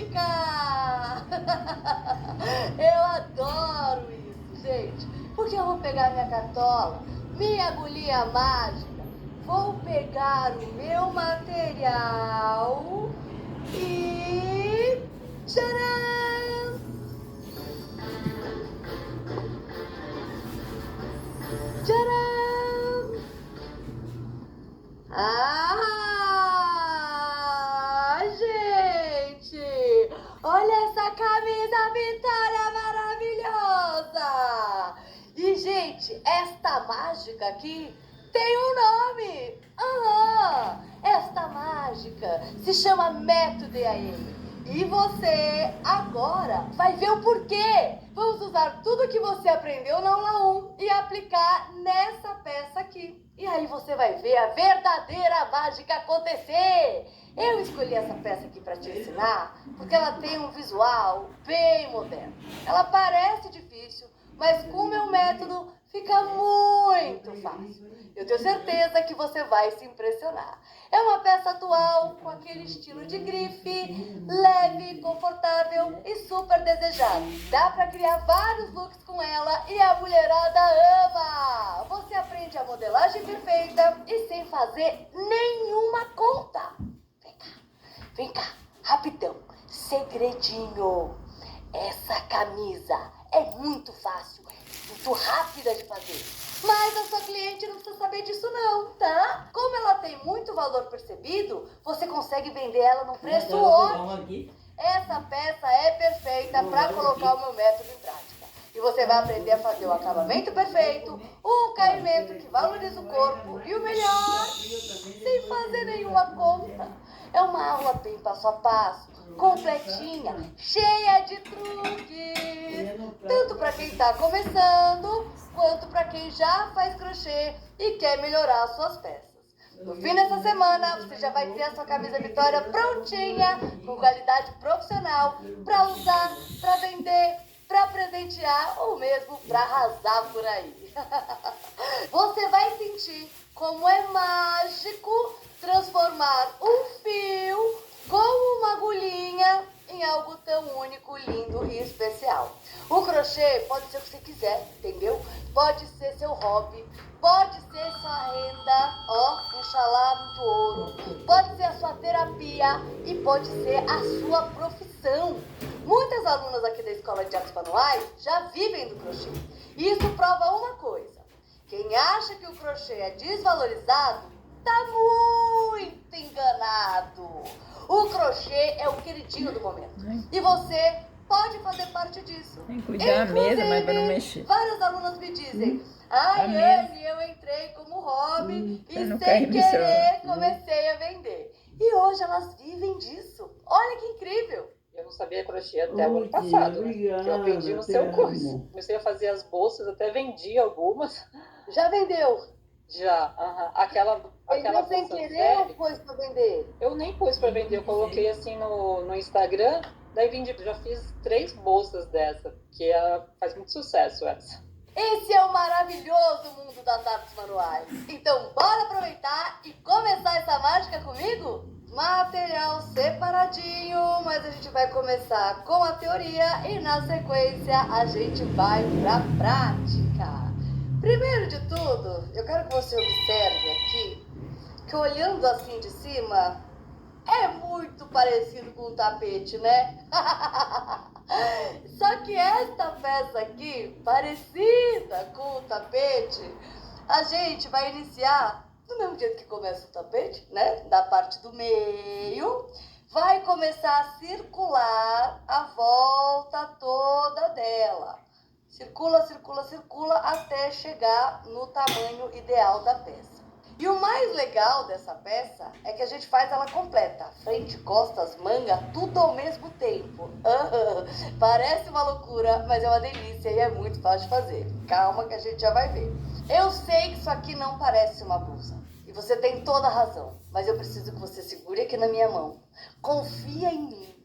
mágica! Eu adoro isso, gente. Porque eu vou pegar minha cartola, minha agulhinha mágica, vou pegar o meu material e... tcharam! Tcharam! Ah, gente! Olha essa camisa Vitória maravilhosa! E, gente, esta mágica aqui tem um nome! Esta mágica se chama Método EAM. E você agora vai ver o porquê. Vamos usar tudo que você aprendeu na aula 1 e aplicar nessa peça aqui. E aí você vai ver a verdadeira mágica acontecer. Eu escolhi essa peça aqui para te ensinar porque ela tem um visual bem moderno. Ela parece difícil, mas com o meu método fica muito fácil. Eu tenho certeza que você vai se impressionar. É uma peça atual com aquele estilo de grife, leve, confortável e super desejado. Dá para criar vários looks com ela e a mulherada ama! Você aprende a modelagem perfeita e sem fazer nenhuma conta. Vem cá, rapidão, segredinho. Essa camisa é muito fácil, muito rápida de fazer. Mas a sua cliente não precisa saber disso não, tá? Como ela tem muito valor percebido, você consegue vender ela num preço ótimo. Essa peça é perfeita para colocar o meu método em prática. E você vai aprender a fazer o acabamento perfeito, um caimento que valoriza o corpo e o melhor, sem fazer nenhuma conta. É uma aula bem passo a passo, completinha, cheia de truques. Tanto para quem está começando, quanto para quem já faz crochê e quer melhorar as suas peças. No fim dessa semana, você já vai ter a sua camisa Vitória prontinha, com qualidade profissional, para usar, para vender, para presentear ou mesmo para arrasar por aí. Você vai sentir como é mágico transformar um fio com uma agulhinha em algo tão único, lindo e especial. O crochê pode ser o que você quiser, entendeu? Pode ser seu hobby, pode ser sua renda, Inxalá, muito ouro. Pode ser a sua terapia e pode ser a sua profissão. Muitas alunas aqui da Escola de Artes Manuais já vivem do crochê. E isso prova uma coisa. Quem acha que o crochê é desvalorizado, tá muito enganado. O crochê é o queridinho do momento. E você pode fazer parte disso. Tem que cuidar da mesa, mas para não mexer. Várias alunas me dizem, Anne, eu entrei como hobby e sem querer comecei a vender. E hoje elas vivem disso. Olha que incrível. Eu não sabia crochê até o ano passado, né? Que eu aprendi no seu curso. Comecei a fazer as bolsas, até vendi algumas. Já vendeu? Já, aquela sem querer ou pôs pra vender? Eu nem pus pra vender, eu coloquei assim no Instagram, daí vendi, já fiz 3 bolsas dessa, que faz muito sucesso essa. Esse é o maravilhoso mundo das artes manuais. Então bora aproveitar e começar essa mágica comigo? Material separadinho, mas a gente vai começar com a teoria e na sequência a gente vai pra prática. Primeiro de tudo, eu quero que você observe aqui que olhando assim de cima é muito parecido com um tapete, né? Só que esta peça aqui, parecida com o tapete, a gente vai iniciar do mesmo jeito que começa o tapete, né? Da parte do meio, vai começar a circular a volta toda dela. Circula, circula, circula até chegar no tamanho ideal da peça. E o mais legal dessa peça é que a gente faz ela completa. Frente, costas, manga, tudo ao mesmo tempo. Parece uma loucura, mas é uma delícia e é muito fácil de fazer. Calma que a gente já vai ver. Eu sei que isso aqui não parece uma blusa. E você tem toda a razão. Mas eu preciso que você segure aqui na minha mão. Confia em mim.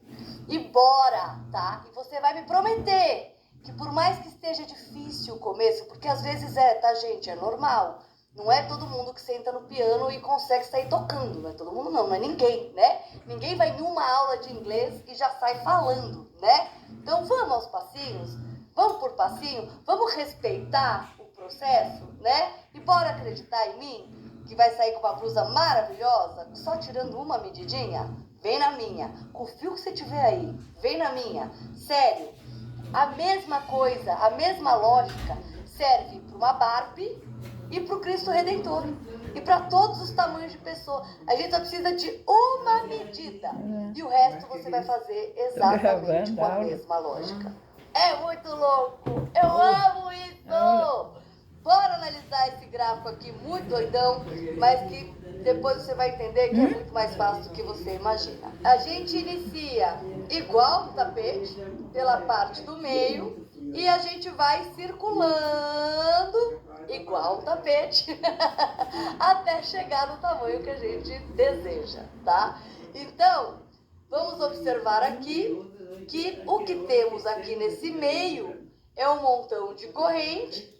E bora, tá? E você vai me prometer que por mais que esteja difícil o começo, porque às vezes tá, gente? É normal. Não é todo mundo que senta no piano e consegue sair tocando, não é todo mundo não é ninguém, né? Ninguém vai em uma aula de inglês e já sai falando, né? Então vamos aos passinhos, vamos por passinho, vamos respeitar o processo, né? E bora acreditar em mim, que vai sair com uma blusa maravilhosa, só tirando uma medidinha? Vem na minha, com o fio que você tiver aí, vem na minha, sério. A mesma coisa, a mesma lógica serve para uma Barbie e para o Cristo Redentor. E para todos os tamanhos de pessoa. A gente só precisa de uma medida. E o resto você vai fazer exatamente com a mesma lógica. É muito louco! Eu amo isso! Bora analisar esse gráfico aqui, muito doidão, mas que depois você vai entender que é muito mais fácil do que você imagina. A gente inicia igual no tapete, pela parte do meio, e a gente vai circulando igual o tapete até chegar no tamanho que a gente deseja, tá? Então, vamos observar aqui que o que temos aqui nesse meio é um montão de corrente.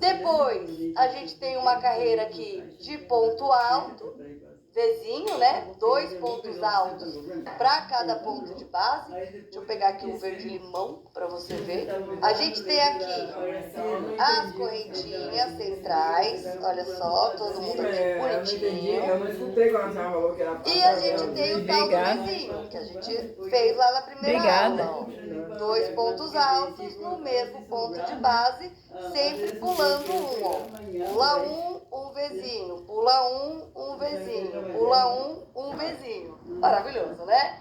Depois, a gente tem uma carreira aqui de ponto alto, Vzinho, né? 2 pontos altos para cada ponto de base. Deixa eu pegar aqui um verde-limão para você ver. A gente tem aqui as correntinhas centrais. Olha só, todo mundo aqui bonitinho. E a gente tem o tal do Vzinho, que a gente fez lá na primeira aula. 2 pontos altos no mesmo ponto de base, sempre pulando um, ó. Pula um Vzinho, pula um Vzinho, pula um Vzinho. Maravilhoso, né?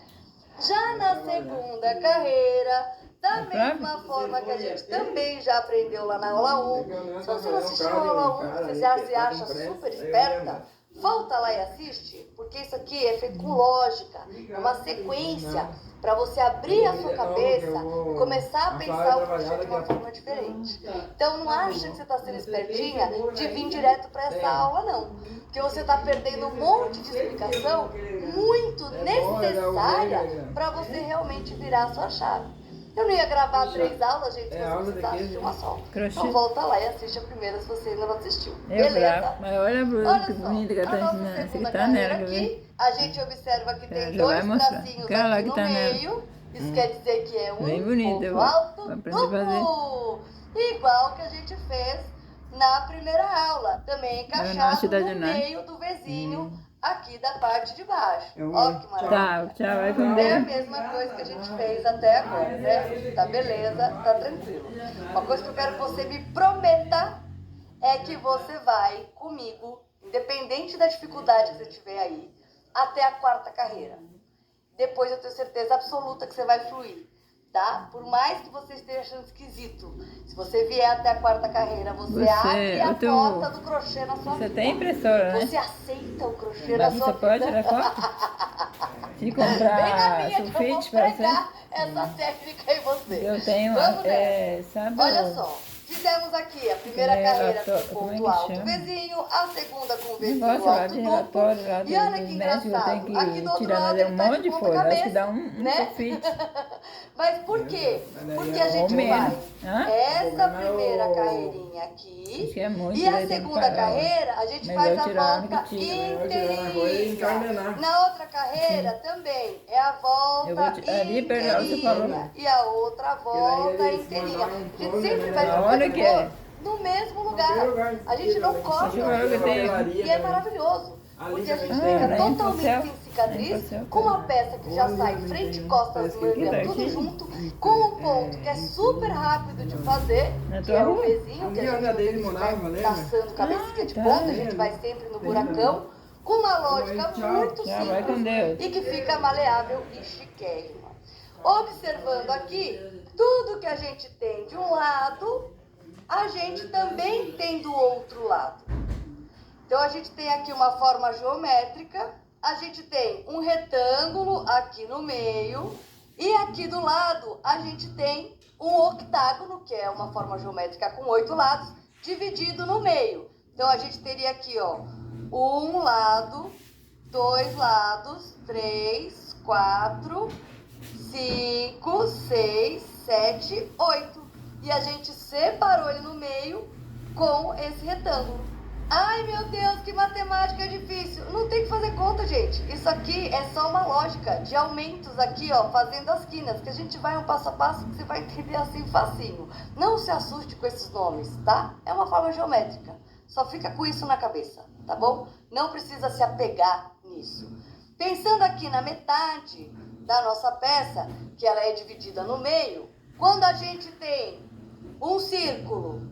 Já na segunda carreira, da mesma forma que a gente também já aprendeu lá na aula 1. Se você não assistiu a aula 1, você já se acha super esperta, volta lá e assiste, porque isso aqui é feito com lógica, é uma sequência para você abrir a sua cabeça e começar a pensar o crochê de uma forma diferente. Então não acha que você está sendo espertinha de vir direto para essa aula, não. Porque você está perdendo um monte de explicação muito necessária para você realmente virar a sua chave. Eu não ia gravar 3 aulas, gente, se você precisasse assistir uma só. Então volta lá e assiste a primeira se você ainda não assistiu. Beleza? Mas olha a blusa que Olha bonita que ela tá ensinando. Essa aqui tá nela, quer ver? A gente observa que tem Já vai 2 mostrar. tracinhos Aquela lá aqui que no tá nela. meio. Isso quer dizer que é um Bem bonita, eu ponto alto vou aprender a duplo. Igual que a gente fez na primeira aula. Também encaixado no meio do Vzinho aqui da parte de baixo. Ó que maravilha. Tchau, vai com É a Deus. mesma coisa que a gente fez até agora, né? Tá beleza, tá tranquilo. Uma coisa que eu quero que você me prometa é que você vai comigo, independente da dificuldade que você tiver aí, até a 4ª carreira. Depois eu tenho certeza absoluta que você vai fluir, tá? Por mais que você esteja achando esquisito, se você vier até a 4ª carreira, você abre a porta do crochê na sua vida. Você tem impressora, né? Você aceita o crochê na Mas sua você vida. pode tirar foto? Se Vem na comprar minha que eu vou sulfite pra você. pregar essa técnica em você. Eu tenho, Vamos nessa. sabe? Olha só, fizemos aqui a primeira carreira com como é ponto que alto chama? Vzinho, a segunda com Vzinho Negócio lá alto de duplo. relatório lá E olha do que médico, eu engraçado, tenho aqui que do outro tirar lado mas é ele um tá monte de de ponta folha. Acho que cabeça, dá um né? sulfite. Mas por quê? Porque a gente menos. faz essa primeira carreirinha aqui Acho que é muito, e a daí tem que segunda parar. carreira a gente Melhor faz a tirar a hora volta que tira. inteirinha. Na outra carreira também é a volta Eu vou ali pegar o que você falou. inteirinha e a outra volta inteirinha. A gente sempre vai A hora que é? no mesmo lugar. A gente não corre. E é maravilhoso. Porque a gente fica totalmente sem cicatriz, com uma peça que já sai frente e costas, manga, tudo junto, com um ponto que é super rápido de fazer, que é o Vzinho, que a gente vai caçando cabecinha de ponta, a gente vai sempre no buracão, com uma lógica muito simples e que fica maleável e chiquérrima. Observando aqui, tudo que a gente tem de um lado, a gente também tem do outro lado. Então, a gente tem aqui uma forma geométrica, a gente tem um retângulo aqui no meio, e aqui do lado a gente tem um octágono, que é uma forma geométrica com 8 lados, dividido no meio. Então, a gente teria aqui, ó, um lado, 2 lados, 3, 4, 5, 6, 7, 8. E a gente separou ele no meio com esse retângulo. Ai, meu Deus, que matemática difícil. Não tem que fazer conta, gente. Isso aqui é só uma lógica de aumentos aqui, ó, fazendo as quinas, que a gente vai um passo a passo que você vai entender assim facinho. Não se assuste com esses nomes, tá? É uma forma geométrica. Só fica com isso na cabeça, tá bom? Não precisa se apegar nisso. Pensando aqui na metade da nossa peça, que ela é dividida no meio, quando a gente tem um círculo,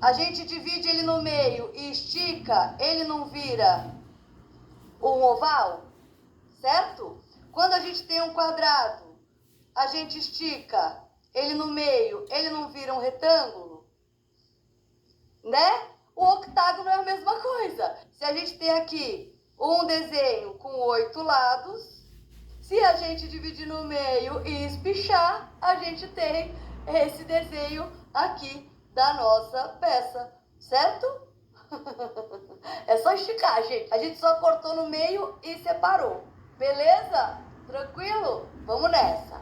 a gente divide ele no meio e estica, ele não vira um oval, certo? Quando a gente tem um quadrado, a gente estica ele no meio, ele não vira um retângulo, né? O octágono é a mesma coisa. Se a gente tem aqui um desenho com 8 lados, se a gente dividir no meio e espichar, a gente tem esse desenho aqui da nossa peça, certo? É só esticar, gente. A gente só cortou no meio e separou. Beleza? Tranquilo? Vamos nessa.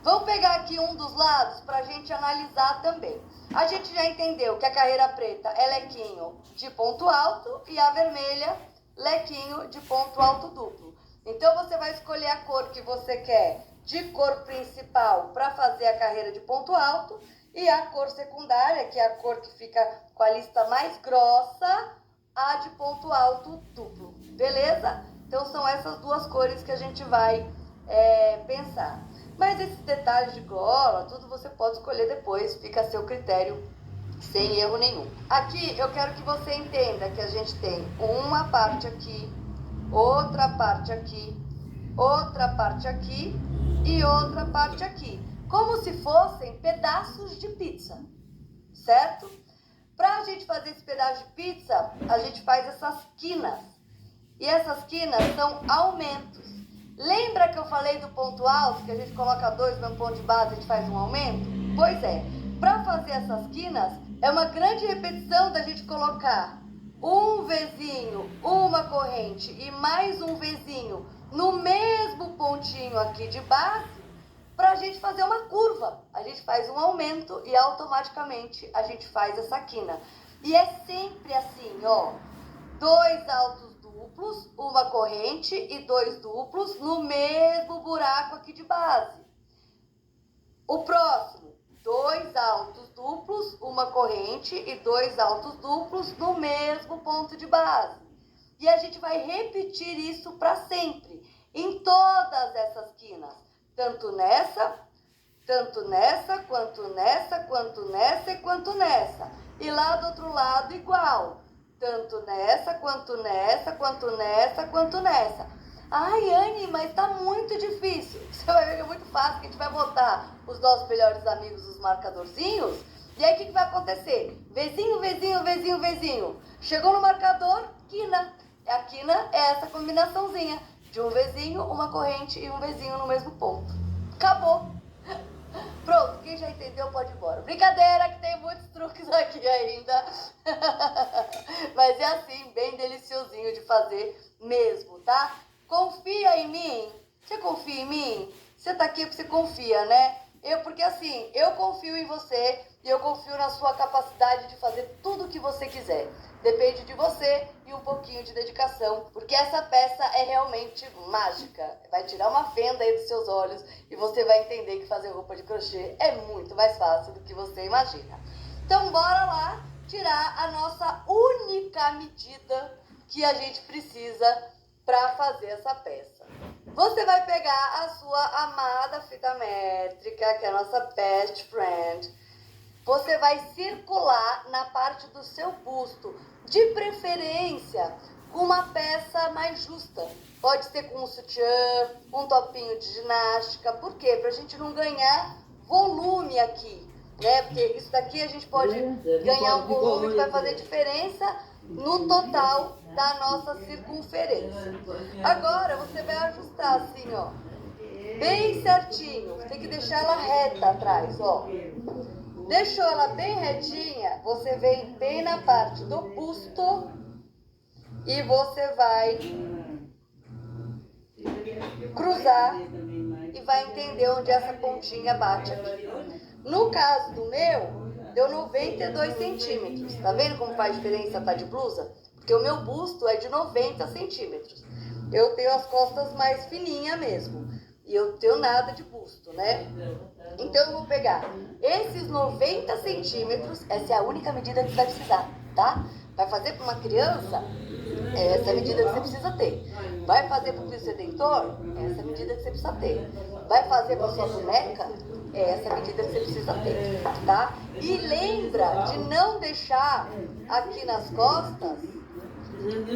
Vamos pegar aqui um dos lados para a gente analisar também. A gente já entendeu que a carreira preta é lequinho de ponto alto e a vermelha lequinho de ponto alto duplo. Então você vai escolher a cor que você quer de cor principal para fazer a carreira de ponto alto. E a cor secundária, que é a cor que fica com a lista mais grossa, a de ponto alto duplo. Beleza? Então são essas duas cores que a gente vai pensar. Mas esses detalhes de gola, tudo você pode escolher depois, fica a seu critério, sem erro nenhum. Aqui eu quero que você entenda que a gente tem uma parte aqui, outra parte aqui, outra parte aqui e outra parte aqui. Como se fossem pedaços de pizza, certo? Para a gente fazer esse pedaço de pizza, a gente faz essas quinas. E essas quinas são aumentos. Lembra que eu falei do ponto alto, que a gente coloca 2 no mesmo ponto de base e a gente faz um aumento? Pois é, para fazer essas quinas, é uma grande repetição da gente colocar um Vzinho, uma corrente e mais um Vzinho no mesmo pontinho aqui de base, para a gente fazer uma curva. A gente faz um aumento e automaticamente a gente faz essa quina. E é sempre assim, ó, 2 altos duplos, uma corrente e 2 duplos no mesmo buraco aqui de base. O próximo, 2 altos duplos, uma corrente e 2 altos duplos no mesmo ponto de base. E a gente vai repetir isso para sempre, em todas essas quinas. Tanto nessa, quanto nessa, quanto nessa e quanto nessa. E lá do outro lado igual. Tanto nessa, quanto nessa, quanto nessa, quanto nessa. Ai, Anne, mas tá muito difícil. Você vai ver que é muito fácil, que a gente vai botar os nossos melhores amigos, os marcadorzinhos. E aí o que vai acontecer? Vzinho, Vzinho, Vzinho, Vzinho. Chegou no marcador, quina. A quina é essa combinaçãozinha de um Vzinho, uma corrente e um Vzinho no mesmo ponto. Acabou. Pronto, quem já entendeu pode ir embora. Brincadeira, que tem muitos truques aqui ainda. Mas é assim, bem deliciosinho de fazer mesmo, tá? Confia em mim. Você confia em mim? Você tá aqui porque você confia, né? Porque assim, eu confio em você e eu confio na sua capacidade de fazer tudo o que você quiser. Depende de você e um pouquinho de dedicação, porque essa peça é realmente mágica. Vai tirar uma fenda aí dos seus olhos e você vai entender que fazer roupa de crochê é muito mais fácil do que você imagina. Então bora lá tirar a nossa única medida que a gente precisa para fazer essa peça. Você vai pegar a sua amada fita métrica, que é a nossa best friend. Você vai circular na parte do seu busto, de preferência com uma peça mais justa. Pode ser com um sutiã, um topinho de ginástica. Por quê? Pra gente não ganhar volume aqui, né? Porque isso daqui a gente pode ganhar um volume que vai fazer diferença no total da nossa circunferência. Agora você vai ajustar assim, ó, bem certinho. Tem que deixar ela reta atrás, ó. Deixou ela bem retinha, você vem bem na parte do busto e você vai cruzar e vai entender onde essa pontinha bate aqui. No caso do meu, deu 92 centímetros. Tá vendo como faz diferença tá de blusa? Porque o meu busto é de 90 centímetros. Eu tenho as costas mais fininhas mesmo. E eu tenho nada de busto, né? Então eu vou pegar esses 90 centímetros. Essa é a única medida que você vai precisar, tá? Vai fazer para uma criança, essa é a medida que você precisa ter. Vai fazer para o Cristo Redentor, essa é a medida que você precisa ter. Vai fazer para sua boneca, essa é a medida que você precisa ter, tá? E lembra de não deixar aqui nas costas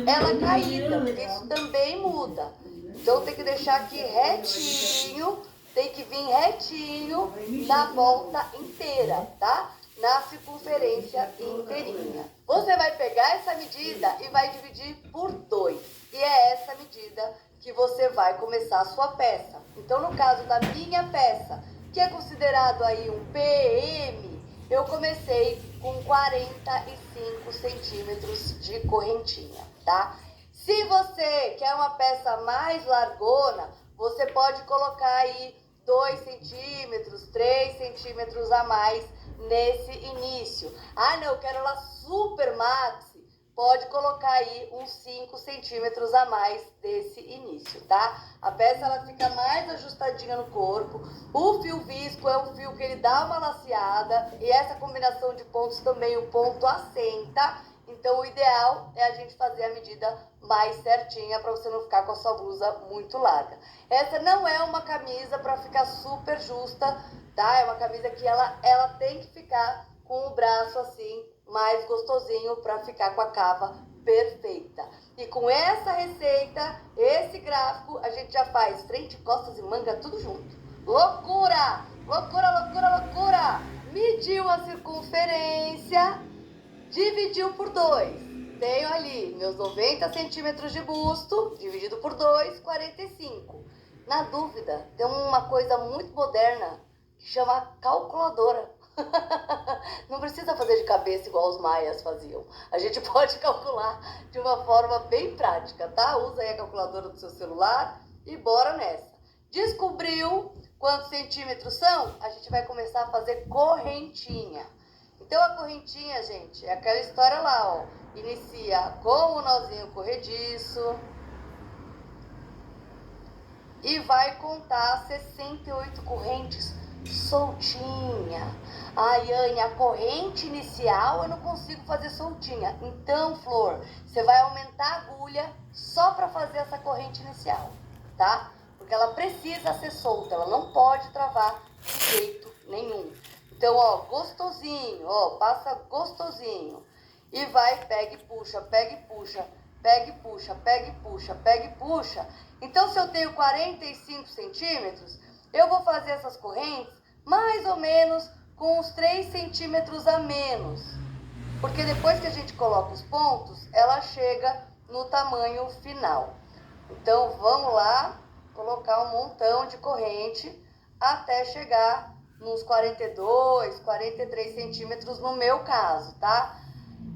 ela caída, porque isso também muda. Então tem que deixar aqui retinho, tem que vir retinho na volta inteira, tá? Na circunferência inteirinha. Você vai pegar essa medida e vai dividir por 2. E é essa medida que você vai começar a sua peça. Então no caso da minha peça, que é considerado aí um PM, eu comecei com 45 centímetros de correntinha, tá? Se você quer uma peça mais largona, você pode colocar aí 2 centímetros, 3 centímetros a mais nesse início. Ah, não, eu quero ela super maxi. Pode colocar aí uns 5 centímetros a mais desse início, tá? A peça ela fica mais ajustadinha no corpo. O fio visco é um fio que ele dá uma laceada. E essa combinação de pontos também, o ponto assenta. Então o ideal é a gente fazer a medida mais certinha para você não ficar com a sua blusa muito larga. Essa não é uma camisa para ficar super justa, tá? É uma camisa que ela tem que ficar com o braço assim, mais gostosinho para ficar com a cava perfeita. E com essa receita, esse gráfico, a gente já faz frente, costas e manga tudo junto. Loucura! Loucura, loucura, loucura! Mediu a circunferência, dividiu por 2. Tenho ali meus 90 centímetros de busto, dividido por 2, 45. Na dúvida, tem uma coisa muito moderna que chama calculadora. Não precisa fazer de cabeça igual os maias faziam. A gente pode calcular de uma forma bem prática, tá? Usa aí a calculadora do seu celular e bora nessa. Descobriu quantos centímetros são? A gente vai começar a fazer correntinha. Então a correntinha, gente, é aquela história lá, ó. Inicia com o nozinho corrediço e vai contar 68 correntes soltinha. Ai, Anne, a corrente inicial eu não consigo fazer soltinha. Então, Flor, você vai aumentar a agulha só para fazer essa corrente inicial, tá? Porque ela precisa ser solta, ela não pode travar de jeito nenhum. Então, ó, gostosinho, ó, passa gostosinho. E vai, pega e puxa, pega e puxa, pega e puxa, pega e puxa, pega e puxa. Então, se eu tenho 45 centímetros, eu vou fazer essas correntes mais ou menos com uns 3 centímetros a menos. Porque depois que a gente coloca os pontos, ela chega no tamanho final. Então, vamos lá, colocar um montão de corrente até chegar nos 42, 43 centímetros no meu caso, tá?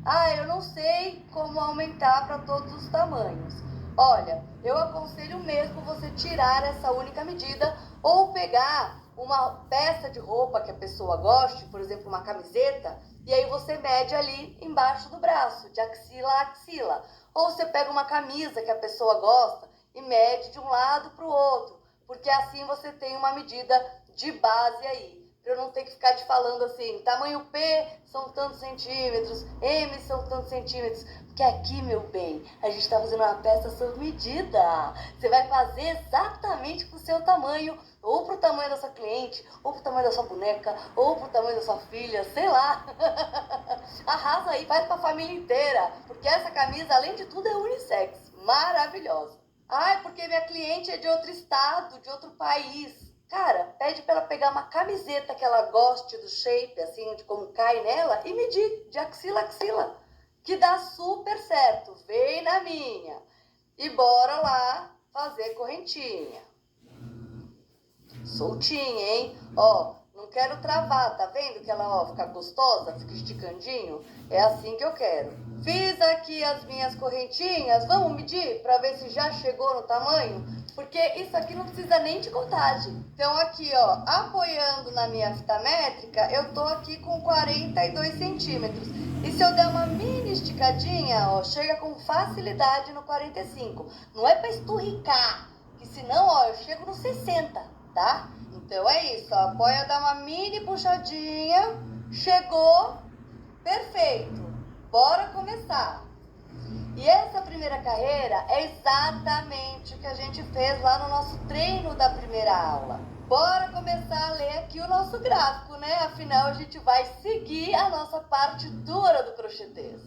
Ah, eu não sei como aumentar para todos os tamanhos. Olha, eu aconselho mesmo você tirar essa única medida ou pegar uma peça de roupa que a pessoa goste, por exemplo, uma camiseta, e aí você mede ali embaixo do braço, de axila a axila. Ou você pega uma camisa que a pessoa gosta e mede de um lado para o outro, porque assim você tem uma medida de base aí. Para eu não ter que ficar te falando assim, tamanho P são tantos centímetros, M são tantos centímetros. Porque aqui, meu bem, a gente está fazendo uma peça sob medida. Você vai fazer exatamente pro seu tamanho, ou pro tamanho da sua cliente, ou pro tamanho da sua boneca, ou pro tamanho da sua filha, sei lá. Arrasa aí, faz pra família inteira. Porque essa camisa, além de tudo, é unissex. Maravilhosa. Ai, porque minha cliente é de outro estado, de outro país. Cara, pede pra ela pegar uma camiseta que ela goste do shape, assim, de como cai nela, e medir de axila a axila, que dá super certo. Vem na minha. E bora lá fazer correntinha. Soltinha, hein? Ó, não quero travar, tá vendo que ela, ó, fica gostosa, fica esticandinho? É assim que eu quero. Fiz aqui as minhas correntinhas, vamos medir pra ver se já chegou no tamanho? Porque isso aqui não precisa nem de contagem. Então aqui, ó, apoiando na minha fita métrica, eu tô aqui com 42 centímetros. E se eu der uma mini esticadinha, ó, chega com facilidade no 45. Não é pra esturricar, que senão, ó, eu chego no 60, tá? Então é isso, ó, apoia, dá uma mini puxadinha, chegou, perfeito. Bora começar. E essa primeira carreira é exatamente o que a gente fez lá no nosso treino da primeira aula. Bora começar a ler aqui o nosso gráfico, né? Afinal, a gente vai seguir a nossa parte dura do crochêtês.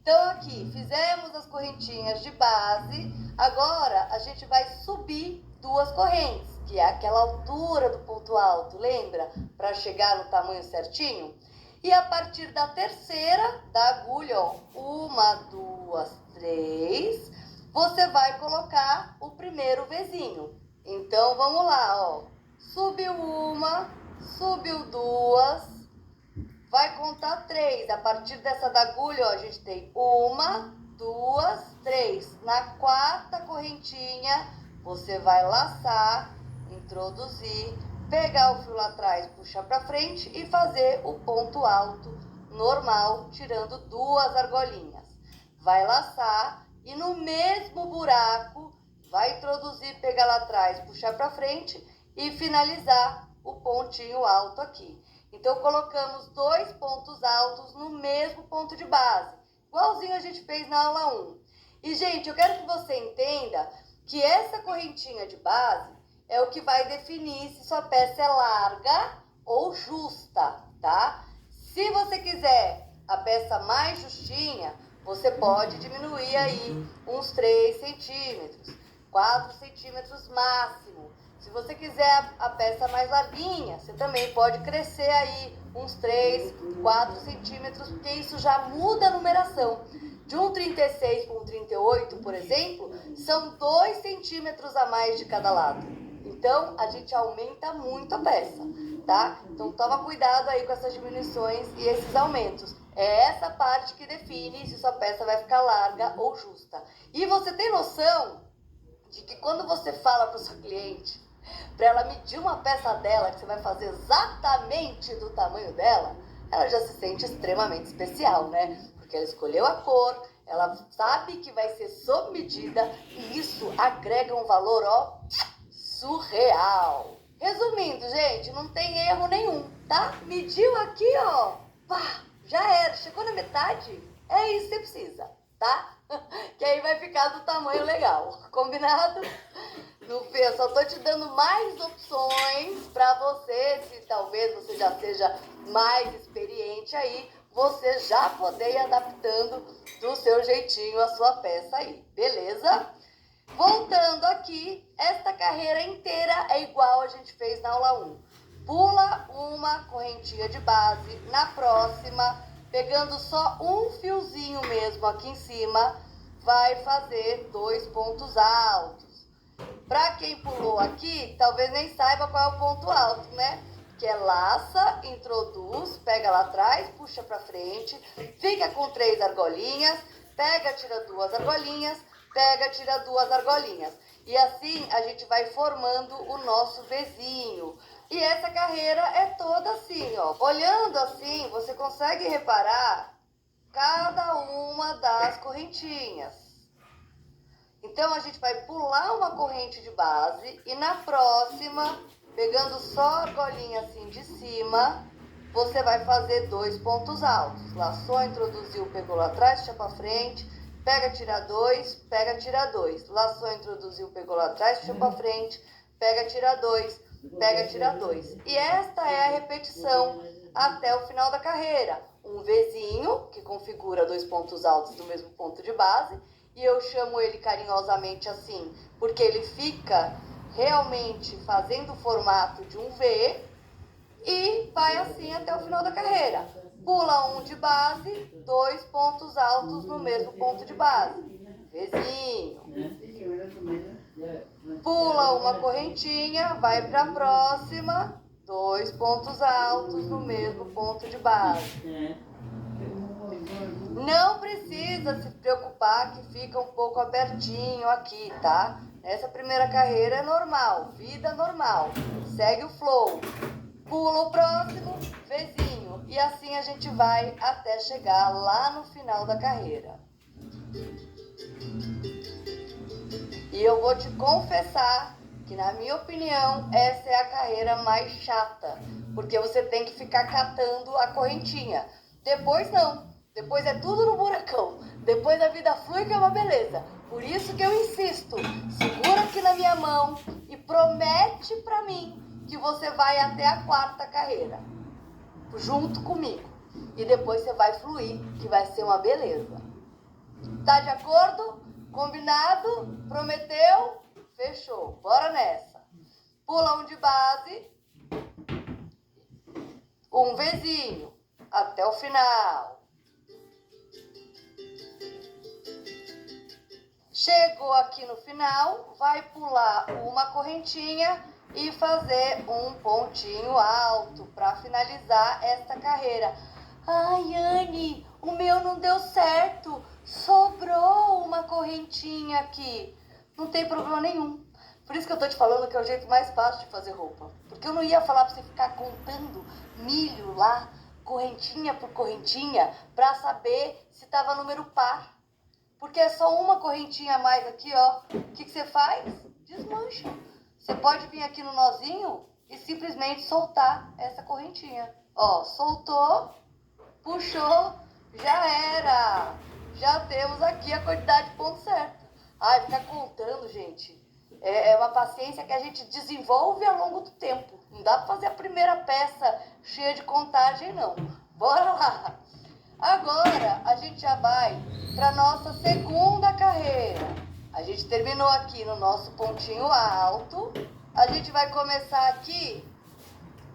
Então, aqui, fizemos as correntinhas de base. Agora, a gente vai subir 2 correntes, que é aquela altura do ponto alto, lembra? Para chegar no tamanho certinho. E a partir da terceira da agulha, ó, 1, 2, 3, você vai colocar o primeiro Vzinho. Então, vamos lá, ó. Subiu 1, subiu 2, vai contar 3. A partir dessa da agulha, ó, a gente tem 1, 2, 3. Na 4ª correntinha, você vai laçar, introduzir, pegar o fio lá atrás, puxar para frente e fazer o ponto alto normal, tirando 2 argolinhas. Vai laçar e no mesmo buraco vai introduzir, pegar lá atrás, puxar para frente e finalizar o pontinho alto aqui. Então colocamos 2 pontos altos no mesmo ponto de base, igualzinho a gente fez na aula 1. E gente, eu quero que você entenda que essa correntinha de base é o que vai definir se sua peça é larga ou justa, tá? Se você quiser a peça mais justinha, você pode diminuir aí uns 3 centímetros, 4 centímetros máximo. Se você quiser a peça mais larguinha, você também pode crescer aí uns 3, 4 centímetros, porque isso já muda a numeração. De um 36 para um 38, por exemplo, são 2 centímetros a mais de cada lado. Então, a gente aumenta muito a peça, tá? Então, toma cuidado aí com essas diminuições e esses aumentos. É essa parte que define se sua peça vai ficar larga ou justa. E você tem noção de que quando você fala para o seu cliente, para ela medir uma peça dela, que você vai fazer exatamente do tamanho dela, ela já se sente extremamente especial, né? Porque ela escolheu a cor, ela sabe que vai ser sob medida e isso agrega um valor, ó, surreal. Resumindo, gente, não tem erro nenhum, tá? Mediu aqui, ó, pá, já era. Chegou na metade, é isso que você precisa, tá? Que aí vai ficar do tamanho legal, combinado? No fim, eu só tô te dando mais opções pra você, se talvez você já seja mais experiente aí, você já poder ir adaptando do seu jeitinho a sua peça aí, beleza? Voltando aqui, esta carreira inteira é igual a gente fez na aula 1. Pula uma correntinha de base, na próxima, pegando só um fiozinho mesmo aqui em cima, vai fazer 2 pontos altos. Para quem pulou aqui, talvez nem saiba qual é o ponto alto, né? Que é laça, introduz, pega lá atrás, puxa para frente, fica com 3 argolinhas, pega, tira 2 argolinhas, pega, tira 2 argolinhas. E assim a gente vai formando o nosso Vzinho. E essa carreira é toda assim, ó. Olhando assim, você consegue reparar cada uma das correntinhas. Então, a gente vai pular uma corrente de base e na próxima, pegando só a argolinha assim de cima, você vai fazer 2 pontos altos. Laçou, introduziu, pegou lá atrás, puxa pra frente, pega, tira 2, pega, tira 2. Laçou, introduziu, pegou lá atrás, puxa pra frente, pega, tira 2, pega, tira 2. E esta é a repetição até o final da carreira. Um Vzinho, que configura 2 pontos altos do mesmo ponto de base, e eu chamo ele carinhosamente assim, porque ele fica realmente fazendo o formato de um V e vai assim até o final da carreira. Pula um de base, 2 pontos altos no mesmo ponto de base. Vzinho. Pula uma correntinha, vai para a próxima, 2 pontos altos no mesmo ponto de base. Não precisa se preocupar que fica um pouco abertinho aqui, tá? Essa primeira carreira é normal, vida normal. Segue o flow. Pula o próximo, Vzinho. E assim a gente vai até chegar lá no final da carreira. E eu vou te confessar que, na minha opinião, essa é a carreira mais chata. Porque você tem que ficar catando a correntinha. Depois não. Depois é tudo no buracão. Depois a vida flui que é uma beleza. Por isso que eu insisto. Segura aqui na minha mão e promete pra mim que você vai até a quarta carreira. Junto comigo. E depois você vai fluir, que vai ser uma beleza. Tá de acordo? Combinado? Prometeu? Fechou. Bora nessa. Pula um de base. Um Vzinho. Até o final. Chegou aqui no final, vai pular uma correntinha e fazer um pontinho alto para finalizar esta carreira. Ai, Anne, o meu não deu certo. Sobrou uma correntinha aqui. Não tem problema nenhum. Por isso que eu tô te falando que é o jeito mais fácil de fazer roupa. Porque eu não ia falar para você ficar contando milho lá, correntinha por correntinha, para saber se tava número par. Porque é só uma correntinha a mais aqui, ó. O que você faz? Desmancha. Você pode vir aqui no nozinho e simplesmente soltar essa correntinha. Ó, soltou, puxou, já era. Já temos aqui a quantidade de ponto certo. Ai, ficar contando, gente, é uma paciência que a gente desenvolve ao longo do tempo. Não dá pra fazer a primeira peça cheia de contagem, não. Bora lá. Agora, a gente já vai para nossa segunda carreira. A gente terminou aqui no nosso pontinho alto. A gente vai começar aqui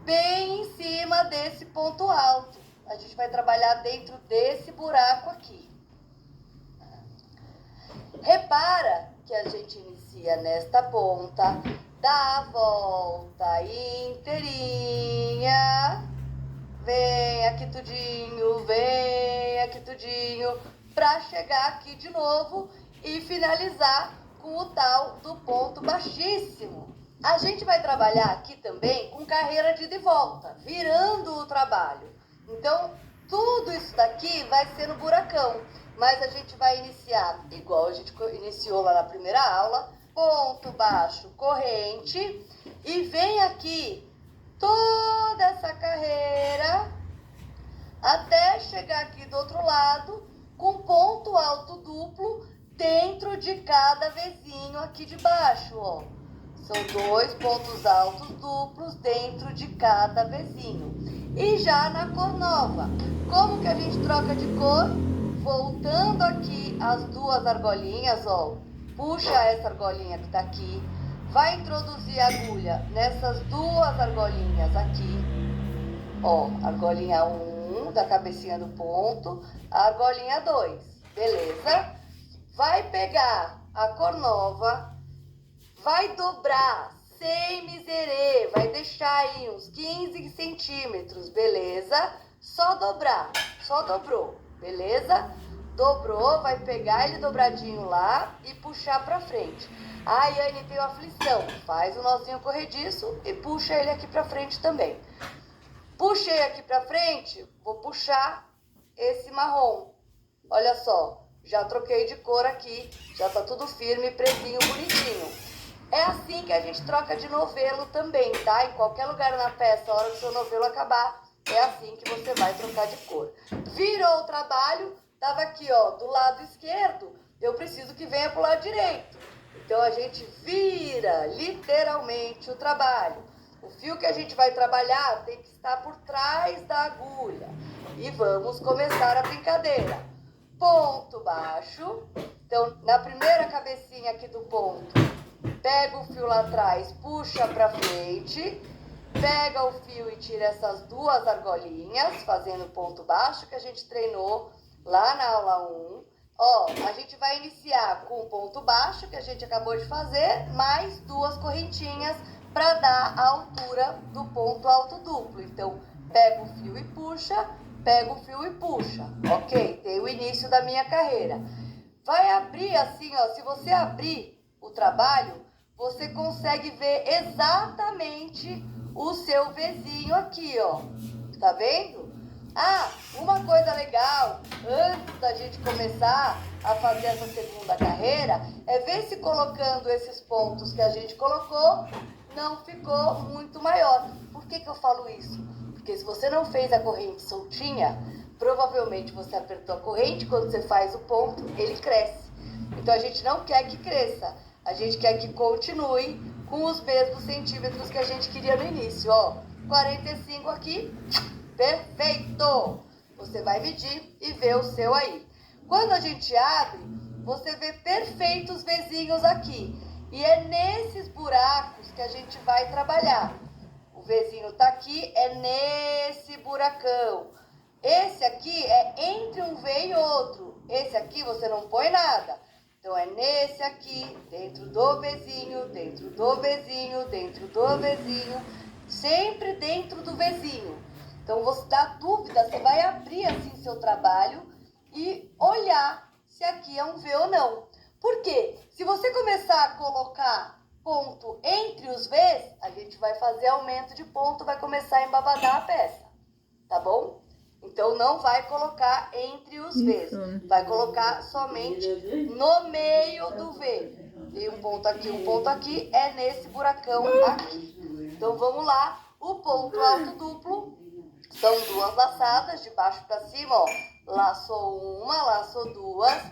bem em cima desse ponto alto. A gente vai trabalhar dentro desse buraco aqui. Repara que a gente inicia nesta ponta, dá a volta inteirinha. Vem aqui tudinho, pra chegar aqui de novo e finalizar com o tal do ponto baixíssimo. A gente vai trabalhar aqui também com carreira de ida e volta, virando o trabalho. Então, tudo isso daqui vai ser no buracão, mas a gente vai iniciar igual a gente iniciou lá na primeira aula, ponto baixo, corrente, e vem aqui toda essa carreira até chegar aqui do outro lado com ponto alto duplo dentro de cada Vzinho aqui de baixo, ó. São 2 pontos altos duplos dentro de cada Vzinho. E já na cor nova, como que a gente troca de cor? Voltando aqui as 2 argolinhas, ó. Puxa essa argolinha que tá aqui. Vai introduzir a agulha nessas 2 argolinhas aqui. Ó, argolinha 1 da cabecinha do ponto, a argolinha 2, beleza? Vai pegar a cor nova, vai dobrar sem miserê, vai deixar aí uns 15 centímetros, beleza? Só dobrar, só dobrou, beleza? Dobrou, vai pegar ele dobradinho lá e puxar pra frente. Ai, Anne, tem uma aflição. Faz o nozinho corrediço e puxa ele aqui pra frente também. Puxei aqui pra frente, vou puxar esse marrom. Olha só, já troquei de cor aqui, já tá tudo firme, pretinho, bonitinho. É assim que a gente troca de novelo também, tá? Em qualquer lugar na peça, a hora que o seu novelo acabar, é assim que você vai trocar de cor. Virou o trabalho, tava aqui, ó, do lado esquerdo, eu preciso que venha pro lado direito. Então a gente vira literalmente o trabalho. O fio que a gente vai trabalhar tem que estar por trás da agulha. E vamos começar a brincadeira. Ponto baixo. Então, na primeira cabecinha aqui do ponto, pega o fio lá atrás, puxa pra frente. Pega o fio e tira essas 2 argolinhas, fazendo ponto baixo que a gente treinou lá na aula 1. Ó, a gente vai iniciar com o ponto baixo que a gente acabou de fazer, mais 2 correntinhas para dar a altura do ponto alto duplo. Então, pega o fio e puxa, pega o fio e puxa. Ok, tem o início da minha carreira. Vai abrir assim, ó, se você abrir o trabalho, você consegue ver exatamente o seu vizinho aqui, ó. Tá vendo? Ah, uma coisa legal, antes da gente começar a fazer essa segunda carreira, é ver se colocando esses pontos que a gente colocou, não ficou muito maior. Por que eu falo isso? Porque se você não fez a corrente soltinha, provavelmente você apertou a corrente, quando você faz o ponto, ele cresce. Então a gente não quer que cresça, a gente quer que continue com os mesmos centímetros que a gente queria no início, ó. 45 aqui, perfeito! Você vai medir e ver o seu aí. Quando a gente abre, você vê perfeitos vizinhos aqui. E é nesses buracos que a gente vai trabalhar. O vizinho tá aqui, é nesse buracão. Esse aqui é entre um V e outro. Esse aqui você não põe nada. Então é nesse aqui, dentro do vizinho, dentro do vizinho, dentro do vizinho. Sempre dentro do vizinho. Então, você dá dúvida, você vai abrir assim seu trabalho e olhar se aqui é um V ou não. Por quê? Se você começar a colocar ponto entre os Vs, a gente vai fazer aumento de ponto, vai começar a embabadar a peça, tá bom? Então, não vai colocar entre os Vs, vai colocar somente no meio do V. Tem um ponto aqui, é nesse buracão aqui. Então, vamos lá. O ponto alto duplo são duas laçadas, de baixo para cima, ó. Laçou uma, laçou duas.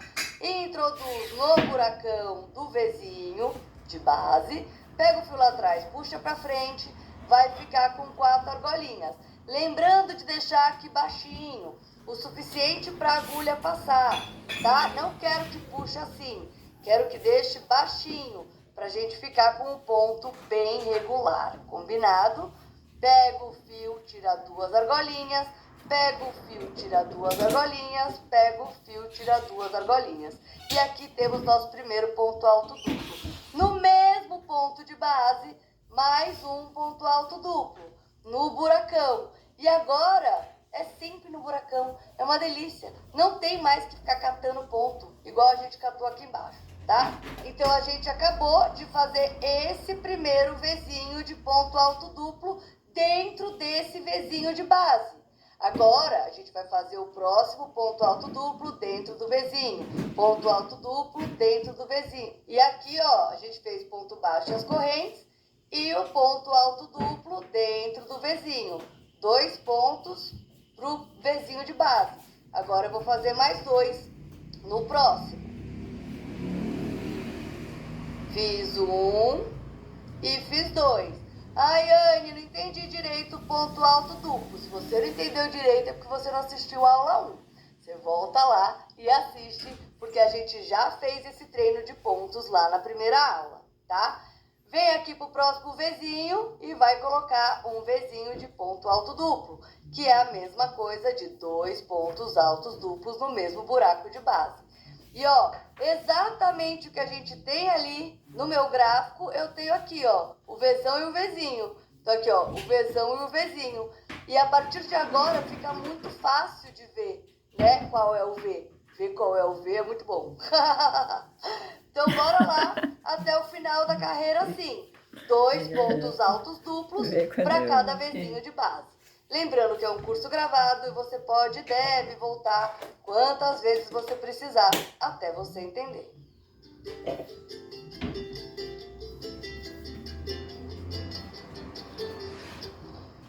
Introduz no buracão do vizinho de base. Pega o fio lá atrás, puxa para frente. Vai ficar com 4 argolinhas. Lembrando de deixar aqui baixinho, o suficiente para a agulha passar, tá? Não quero que puxe assim. Quero que deixe baixinho, pra gente ficar com um ponto bem regular. Combinado? Pega o fio, tira 2 argolinhas, pega o fio, tira 2 argolinhas, pega o fio, tira 2 argolinhas. E aqui temos nosso primeiro ponto alto duplo. No mesmo ponto de base, mais um ponto alto duplo, no buracão. E agora, é sempre no buracão, é uma delícia. Não tem mais que ficar catando ponto, igual a gente catou aqui embaixo, tá? Então, a gente acabou de fazer esse primeiro Vzinho de ponto alto duplo dentro desse Vzinho de base. Agora, a gente vai fazer o próximo ponto alto duplo dentro do Vzinho. Ponto alto duplo dentro do Vzinho. E aqui, ó, a gente fez ponto baixo e as correntes e o ponto alto duplo dentro do Vzinho. 2 pontos pro Vzinho de base. Agora eu vou fazer mais 2 no próximo. Fiz 1 e fiz 2. Ai, Anne, não entendi direito o ponto alto duplo. Se você não entendeu direito é porque você não assistiu a aula 1. Você volta lá e assiste, porque a gente já fez esse treino de pontos lá na primeira aula, tá? Vem aqui pro próximo Vzinho e vai colocar um Vzinho de ponto alto duplo, que é a mesma coisa de 2 pontos altos duplos no mesmo buraco de base. E, ó, exatamente o que a gente tem ali no meu gráfico, eu tenho aqui, ó, o Vzão e o Vzinho. Então, aqui, ó, o Vzão e o Vzinho. E a partir de agora fica muito fácil de ver, né, qual é o V. Ver qual é o V é muito bom. Então, bora lá até o final da carreira, assim. 2 pontos altos duplos para cada Vzinho de base. Lembrando que é um curso gravado e você pode e deve voltar quantas vezes você precisar até você entender.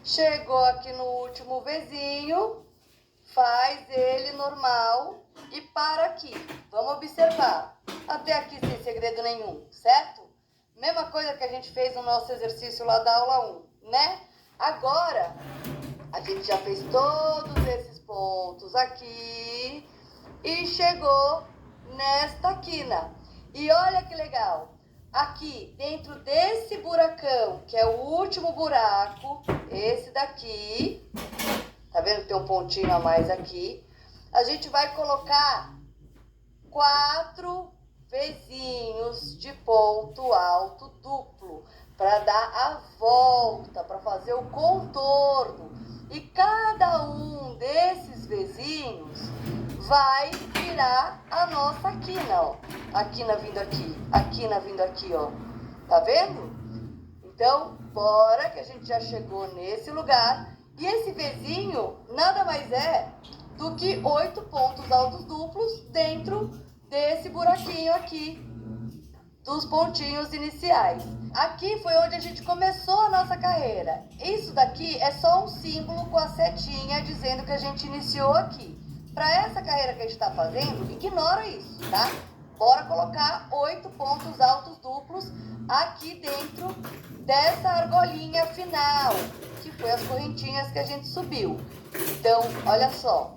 Chegou aqui no último Vzinho, faz ele normal e para aqui. Vamos observar. Até aqui sem segredo nenhum, certo? Mesma coisa que a gente fez no nosso exercício lá da aula 1, né? Agora, a gente já fez todos esses pontos aqui e chegou nesta quina. E olha que legal, aqui dentro desse buracão, que é o último buraco, esse daqui, tá vendo que tem um pontinho a mais aqui? A gente vai colocar 4 Vzinhos de ponto alto duplo para dar a volta, para fazer o contorno. E cada um desses Vzinhos vai virar virar a nossa quina, ó. A quina vindo aqui, a quina vindo aqui, ó. Tá vendo? Então, bora que a gente já chegou nesse lugar. E esse Vzinho nada mais é do que 8 pontos altos duplos dentro desse buraquinho aqui dos pontinhos iniciais. Aqui foi onde a gente começou a nossa carreira. Isso daqui é só um símbolo com a setinha dizendo que a gente iniciou aqui. Para essa carreira que a gente está fazendo, ignora isso, tá? Bora colocar 8 pontos altos duplos aqui dentro dessa argolinha final, que foi as correntinhas que a gente subiu. Então, olha só.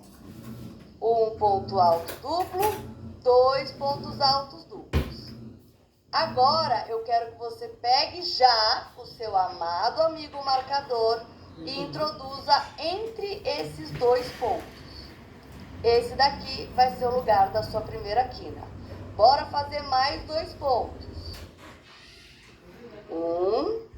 1 ponto alto duplo, 2 pontos altos duplos. Agora, eu quero que você pegue já o seu amado amigo marcador e introduza entre esses 2 pontos. Esse daqui vai ser o lugar da sua primeira quina. Bora fazer mais 2 pontos. 1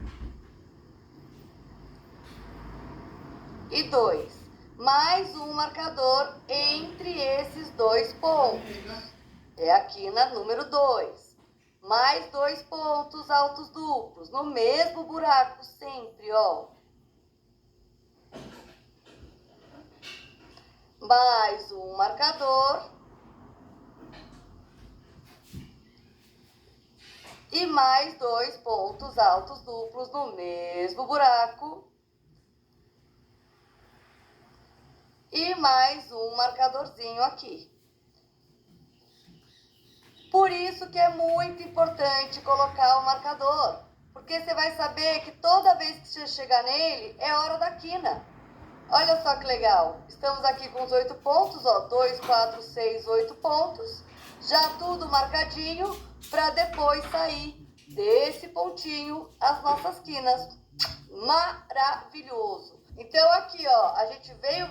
e 2. Mais um marcador entre esses 2 pontos. É a quina número 2. Mais 2 pontos altos duplos, no mesmo buraco sempre, ó. Mais um marcador. E mais 2 pontos altos duplos no mesmo buraco. E mais um marcadorzinho aqui. Por isso que é muito importante colocar o marcador. Porque você vai saber que toda vez que você chegar nele, é hora da quina. Olha só que legal. Estamos aqui com os 8 pontos, ó. 2, 4, 6, 8 pontos. Já tudo marcadinho para depois sair desse pontinho as nossas quinas. Maravilhoso. Então aqui, ó, a gente veio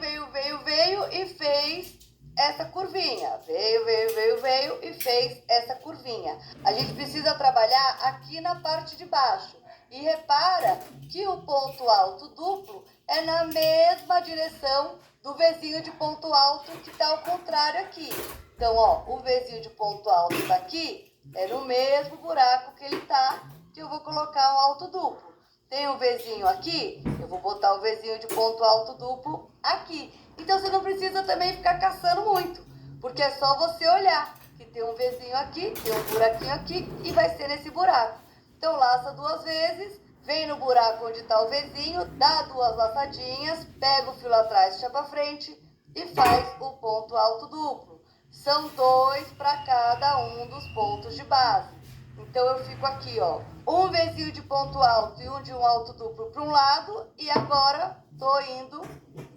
e fez essa curvinha. Veio e fez essa curvinha. A gente precisa trabalhar aqui na parte de baixo. E repara que o ponto alto duplo é na mesma direção do Vzinho de ponto alto que está ao contrário aqui. Então, ó, o Vzinho de ponto alto tá aqui, é no mesmo buraco que ele tá, que eu vou colocar o alto duplo. Tem um Vzinho aqui, eu vou botar o Vzinho de ponto alto duplo aqui. Então, você não precisa também ficar caçando muito, porque é só você olhar que tem um Vzinho aqui, tem um buraquinho aqui e vai ser nesse buraco. Então, laça 2 vezes, vem no buraco onde está o Vzinho, dá 2 laçadinhas, pega o fio atrás, puxa para frente e faz o ponto alto duplo. São 2 para cada um dos pontos de base. Então, eu fico aqui, ó, um Vzinho de ponto alto e um de um alto duplo para um lado e agora tô indo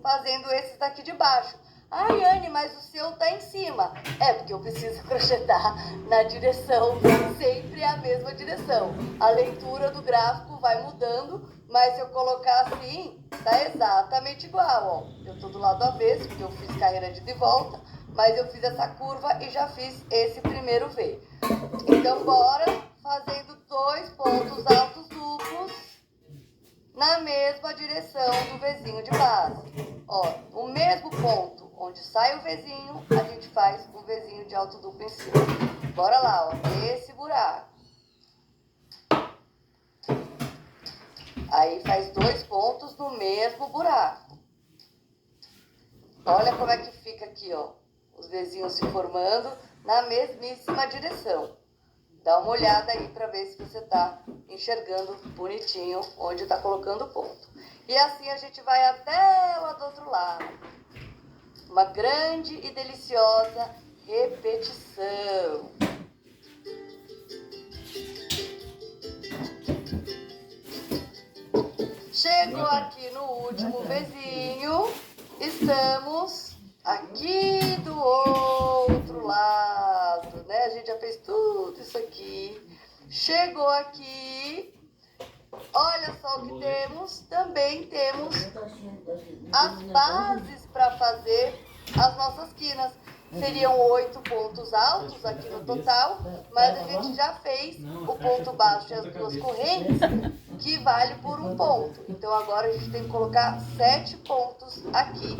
fazendo esses daqui de baixo. Ai, Anne, mas o seu tá em cima. É, porque eu preciso crochetar na direção, sempre a mesma direção. A leitura do gráfico vai mudando, mas se eu colocar assim, tá exatamente igual, ó. Eu tô do lado avesso, porque eu fiz carreira de volta, mas eu fiz essa curva e já fiz esse primeiro V. Então, bora fazendo 2 pontos altos duplos na mesma direção do Vzinho de base. Ó, o mesmo ponto onde sai o Vzinho, a gente faz um Vzinho de alto duplo em cima. Bora lá, ó, nesse buraco. Aí faz 2 pontos no mesmo buraco. Olha como é que fica aqui, ó, os Vzinhos se formando na mesmíssima direção. Dá uma olhada aí para ver se você tá enxergando bonitinho onde tá colocando o ponto. E assim a gente vai até lá do outro lado. Uma grande e deliciosa repetição. Chegou aqui no último Vzinho. Estamos aqui do outro lado, né? A gente já fez tudo isso aqui. Chegou aqui. Olha só o que temos. Também temos as bases para fazer as nossas quinas. Seriam 8 pontos altos aqui no total, mas a gente já fez o ponto baixo e as 2 correntes que vale por 1 ponto. Então agora a gente tem que colocar 7 pontos aqui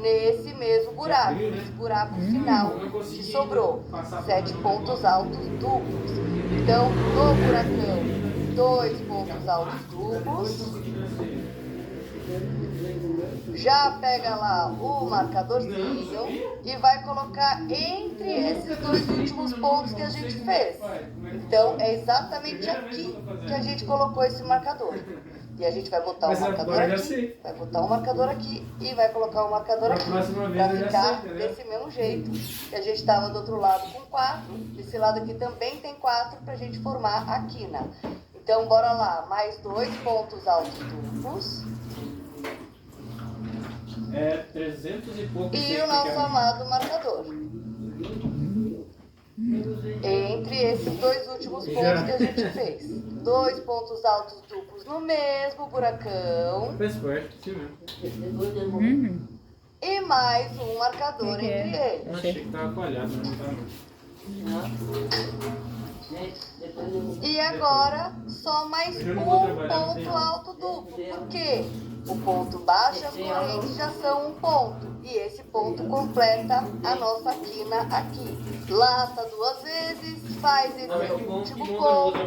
nesse mesmo buraco, nesse buraco final que sobrou. 7 pontos altos duplos. Então no buracão, 2 pontos altos duplos. Já pega lá o marcadorzinho e vai colocar entre esses 2 últimos pontos que a gente fez. Então, é exatamente aqui que a gente colocou esse marcador. E a gente vai botar o marcador aqui, vai botar o marcador aqui e vai colocar o marcador aqui. Para ficar desse mesmo jeito. Que a gente estava do outro lado com 4, desse lado aqui também tem 4 para a gente formar a quina. Então, bora lá. Mais 2 pontos altos duplos. É 300 e pouco. E o nosso amado marcador. Entre esses 2 últimos pontos que a gente fez. 2 pontos altos duplos no mesmo buracão. Fez forte, sim mesmo. E mais um marcador Que é? entre eles. Eu achei que tava coalhado, mas não tá não. E agora, só mais Eu já um não vou trabalhar sem ponto alto duplo. Por quê? O ponto baixo e as correntes já são 1 ponto. E esse ponto completa a nossa quina aqui. Laça 2 vezes, faz esse último ponto.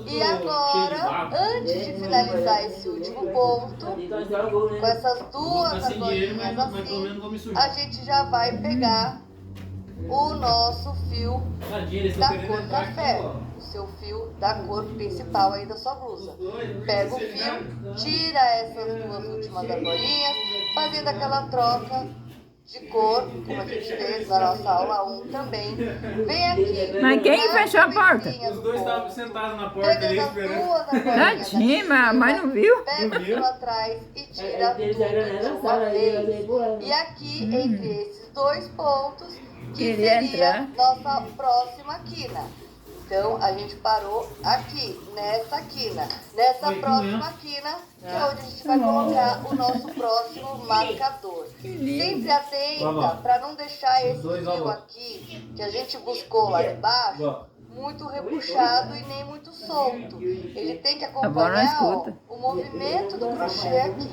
E agora, antes de finalizar esse último ponto, com essas 2 argolinhas assim, a gente já vai pegar o nosso fio da cor café, o seu fio da cor principal aí da sua blusa. Pega o fio, tira essas 2 últimas argolinhas, fazendo aquela troca de cor, como a gente fez na nossa aula 1 também. Vem aqui. Mas quem nas fechou a porta? vizinhas Os do dois estavam ponto, sentados na porta ali pega as esperando. 2 argolinhas Tadinha, aqui, mas a mãe não viu? pega o fio atrás e tira tudo de uma vez. E aqui, entre esses 2 pontos, que Queria seria entrar. nossa próxima quina. Então, a gente parou aqui, nessa quina. Nessa próxima quina, que é onde a gente vai colocar o nosso próximo marcador. Sempre atenta para não deixar esse fio aqui, que a gente buscou lá embaixo, muito repuxado e nem muito solto. Ele tem que acompanhar o movimento do crochê aqui.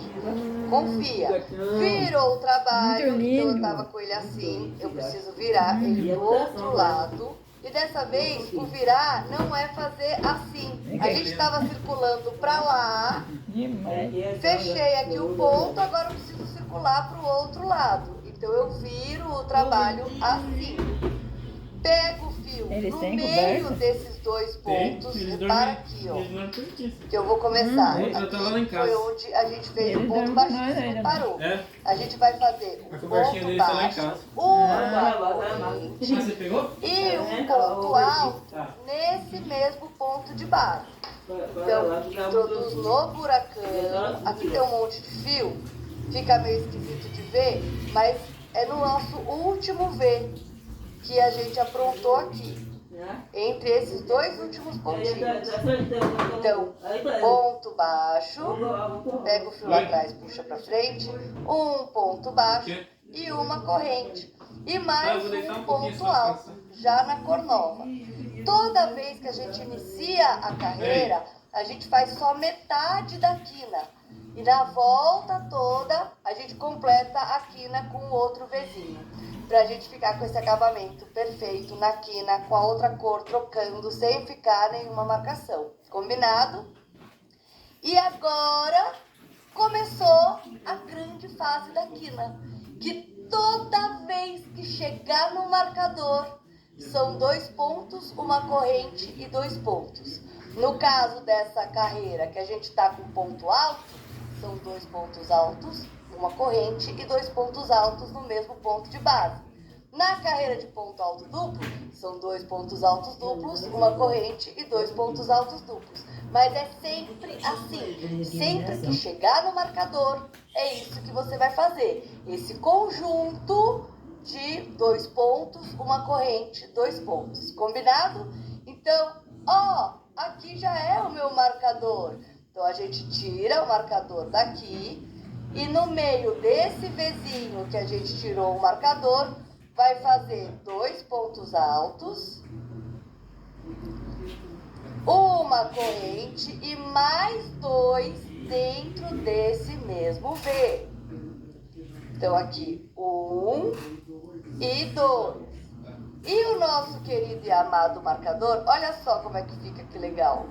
Confia. Virou o trabalho, Muito então eu lindo. tava com ele assim, eu preciso virar ele do outro lado. E dessa vez, o virar não é fazer assim. A gente estava circulando para lá, Demais. fechei aqui o ponto, agora eu preciso circular para o outro lado. Então eu viro o trabalho assim. Pego o fio Eles no têm meio conversa? desses 2 pontos, Eles repara dormem- aqui, ó. eles dormem pertinho. Que eu vou começar. Outra tá lá em Aqui casa. foi onde a gente fez o Eles ponto dormem com nós baixíssimo ainda, e parou. É? A gente vai fazer A um conversinha ponto deles tá lá em baixo, casa. uma corrente Ah, você pegou? e um ponto alto Tá. nesse mesmo ponto de base. Então, introduz no buracão. Aqui tem um monte de fio, fica meio esquisito de ver, mas é no nosso último V que a gente aprontou aqui. Entre esses 2 últimos pontinhos. Então, ponto baixo, pega o fio lá atrás, puxa pra frente, um ponto baixo e uma corrente. E mais um ponto alto, já na cor nova. Toda vez que a gente inicia a carreira, a gente faz só metade da quina. E na volta toda, a gente completa a quina com outro Vzinho. Pra gente ficar com esse acabamento perfeito na quina, com a outra cor trocando, sem ficar nenhuma marcação. Combinado? E agora começou a grande fase da quina. Que toda vez que chegar no marcador, são 2 pontos, uma corrente e 2 pontos. No caso dessa carreira que a gente tá com ponto alto, são 2 pontos altos, uma corrente e 2 pontos altos no mesmo ponto de base. Na carreira de ponto alto duplo, são 2 pontos altos duplos, uma corrente e 2 pontos altos duplos. Mas é sempre assim. Sempre que chegar no marcador, é isso que você vai fazer. Esse conjunto de 2 pontos, uma corrente, 2 pontos. Combinado? Então, ó, aqui já é o meu marcador. Então, a gente tira o marcador daqui e no meio desse Vzinho que a gente tirou o marcador, vai fazer 2 pontos altos, uma corrente e mais 2 dentro desse mesmo V. Então aqui, 1 e 2. E o nosso querido e amado marcador, olha só como é que fica, que legal.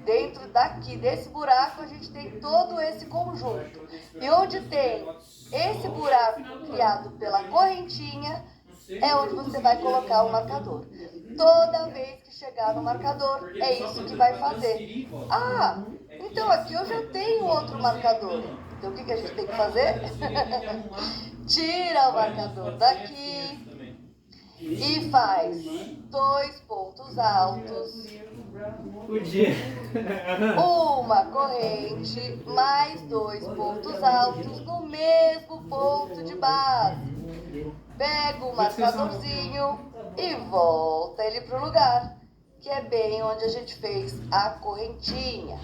Dentro daqui, desse buraco, a gente tem todo esse conjunto. E onde tem esse buraco criado pela correntinha, é onde você vai colocar o marcador. Toda vez que chegar no marcador, é isso que vai fazer. Ah, então aqui eu já tenho outro marcador. Então o que a gente tem que fazer? Tira o marcador daqui e faz 2 pontos altos, Podia. uma corrente, mais 2 pontos altos no mesmo ponto de base. Pega o marcadorzinho e volta ele para o lugar, que é bem onde a gente fez a correntinha.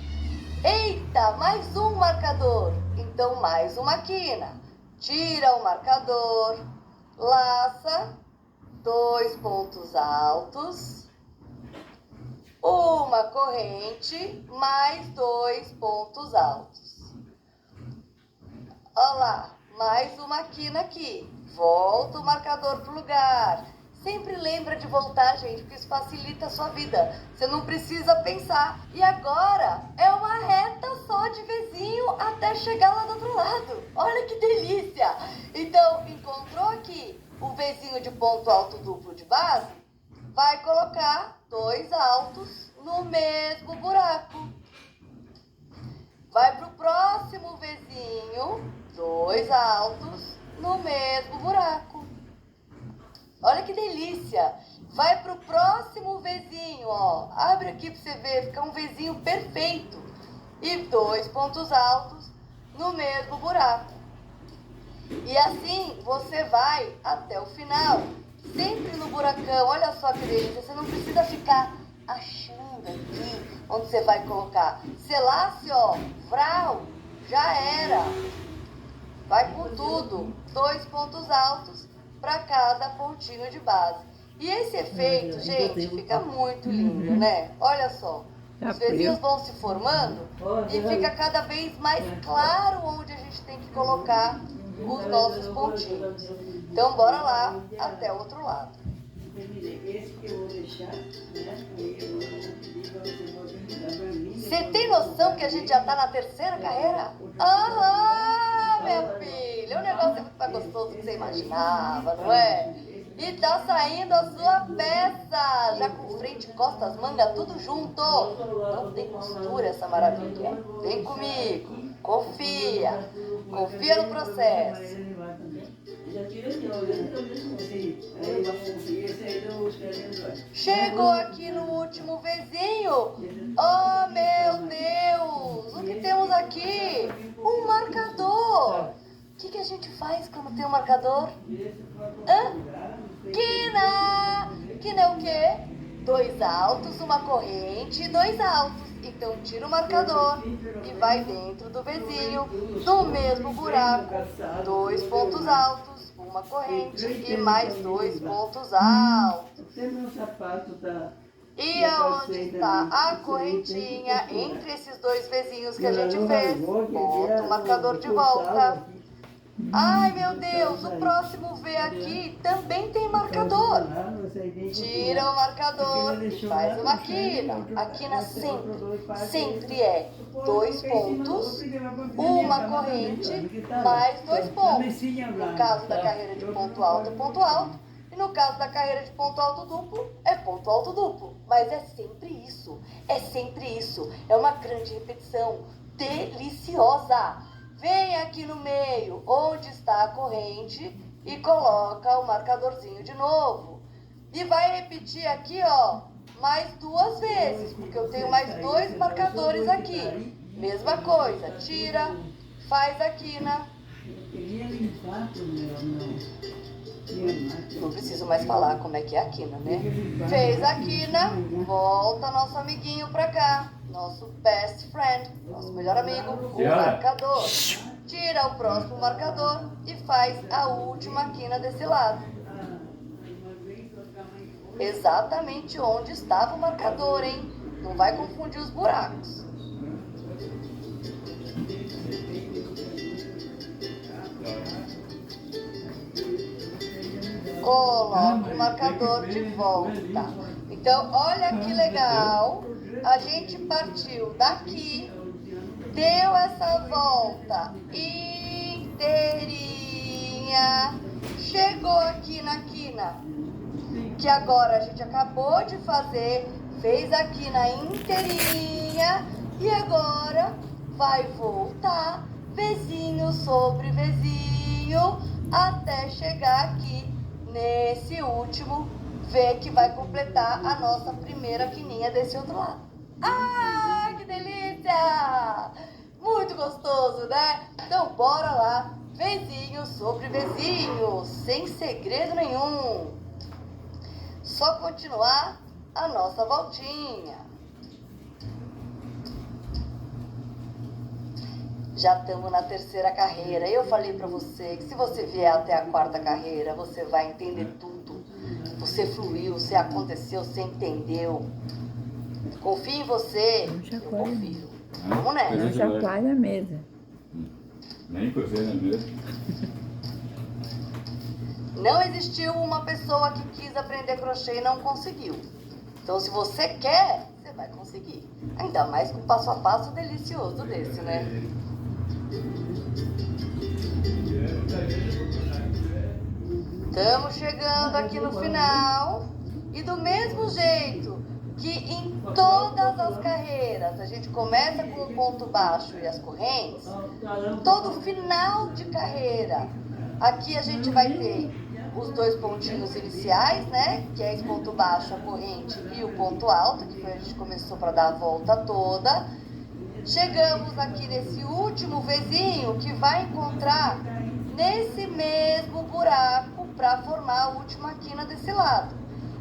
Eita, mais um marcador. Então mais uma quina. Tira o marcador, laça, 2 pontos altos, uma corrente, mais 2 pontos altos. Olha lá, mais uma quina aqui. Volta o marcador pro lugar. Sempre lembra de voltar, gente, porque isso facilita a sua vida. Você não precisa pensar. E agora é uma reta só de Vzinho até chegar lá do outro lado. Olha que delícia! Então, encontrou aqui o Vzinho de ponto alto duplo de base? Vai colocar 2 altos no mesmo buraco. Vai pro próximo Vzinho, 2 altos no mesmo buraco. Olha que delícia! Vai pro próximo Vzinho, ó. Abre aqui pra você ver, fica um Vzinho perfeito. E 2 pontos altos no mesmo buraco. E assim você vai até o final, sempre no buracão. Olha só que delícia, você não precisa ficar achando aqui onde você vai colocar. Selasse, ó, vral, já era. Vai com tudo, 2 pontos altos para cada pontinho de base. E esse efeito, gente, fica muito lindo, né? Olha só, os Vzinhos vão se formando e fica cada vez mais claro onde a gente tem que colocar os nossos pontinhos. Então, bora lá até o outro lado. Você tem noção que a gente já tá na 3ª carreira? Aham, minha filha. O negócio é muito mais gostoso do que você imaginava, não é? E tá saindo a sua peça, já com frente, costas, manga, tudo junto. Não tem costura essa maravilha. Vem comigo, confia. Confia no processo. Chegou aqui no último Vzinho. Oh, meu Deus! O que temos aqui? Um marcador. O que a gente faz quando tem um marcador? Quina! Quina é o quê? 2 altos, uma corrente e 2 altos. Então tira o marcador e vai dentro do Vzinho, no mesmo buraco, 2 pontos altos, uma corrente e mais 2 pontos altos. E aonde está a correntinha entre esses 2 Vzinhos que a gente fez? Bota o marcador de volta. Ai, meu Deus, o próximo V aqui também tem marcador. Tira o marcador e faz uma quina. A quina sempre é 2 pontos, uma corrente, mais 2 pontos. No caso da carreira de ponto alto, é ponto alto. E no caso da carreira de ponto alto duplo, é ponto alto duplo. Mas é sempre isso, é sempre isso. É uma grande repetição, deliciosa. Vem aqui no meio, onde está a corrente, e coloca o marcadorzinho de novo. E vai repetir aqui, ó, mais 2 vezes, porque eu tenho mais 2 marcadores aqui. Mesma coisa, tira, faz a quina. Não preciso mais falar como é que é a quina, né? Fez a quina, volta nosso amiguinho pra cá. Nosso best friend, nosso melhor amigo, o marcador. Tira o próximo marcador e faz a última quina desse lado. Exatamente onde estava o marcador, hein? Não vai confundir os buracos. Coloca o marcador de volta. Então, olha que legal. A gente partiu daqui, deu essa volta inteirinha, chegou aqui na quina, que agora a gente acabou de fazer, fez a quina inteirinha e agora vai voltar vezinho sobre vezinho até chegar aqui nesse último V que vai completar a nossa primeira quininha desse outro lado. Ah, que delícia! Muito gostoso, né? Então bora lá, vezinho sobre vezinho, sem segredo nenhum. Só continuar a nossa voltinha. Já estamos na terceira carreira. Eu falei pra você que se você vier até a quarta carreira, você vai entender tudo. Você fluiu, você aconteceu, você entendeu. Confio em você, eu confio. Vamos nessa. Não chacoalha a mesa. Nem por ver na mesa. Não existiu uma pessoa que quis aprender crochê e não conseguiu. Então, se você quer, você vai conseguir. Ainda mais com passo a passo delicioso desse, né? Estamos chegando aqui no final. E do mesmo jeito que em todas as carreiras a gente começa com o ponto baixo e as correntes, todo final de carreira, aqui a gente vai ter os dois pontinhos iniciais, né? Que é esse ponto baixo, a corrente e o ponto alto, que foi a gente começou para dar a volta toda. Chegamos aqui nesse último Vzinho que vai encontrar nesse mesmo buraco para formar a última quina desse lado.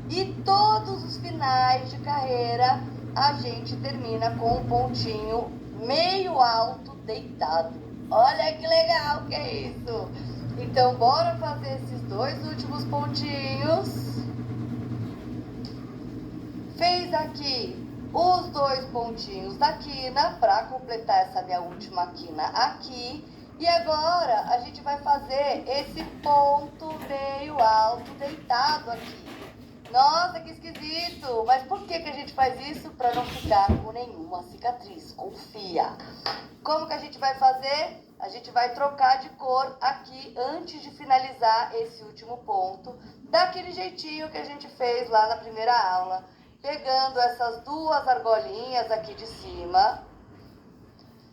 E todos os finais de carreira a gente termina com um pontinho meio alto deitado. Olha que legal que é isso! Então bora fazer esses dois últimos pontinhos. Fez aqui os dois pontinhos da quina para completar essa minha última quina aqui. E agora a gente vai fazer esse ponto meio alto deitado aqui. Nossa, que esquisito! Mas por que a gente faz isso? Para não ficar com nenhuma cicatriz. Confia! Como que a gente vai fazer? A gente vai trocar de cor aqui antes de finalizar esse último ponto. Daquele jeitinho que a gente fez lá na primeira aula. Pegando essas duas argolinhas aqui de cima.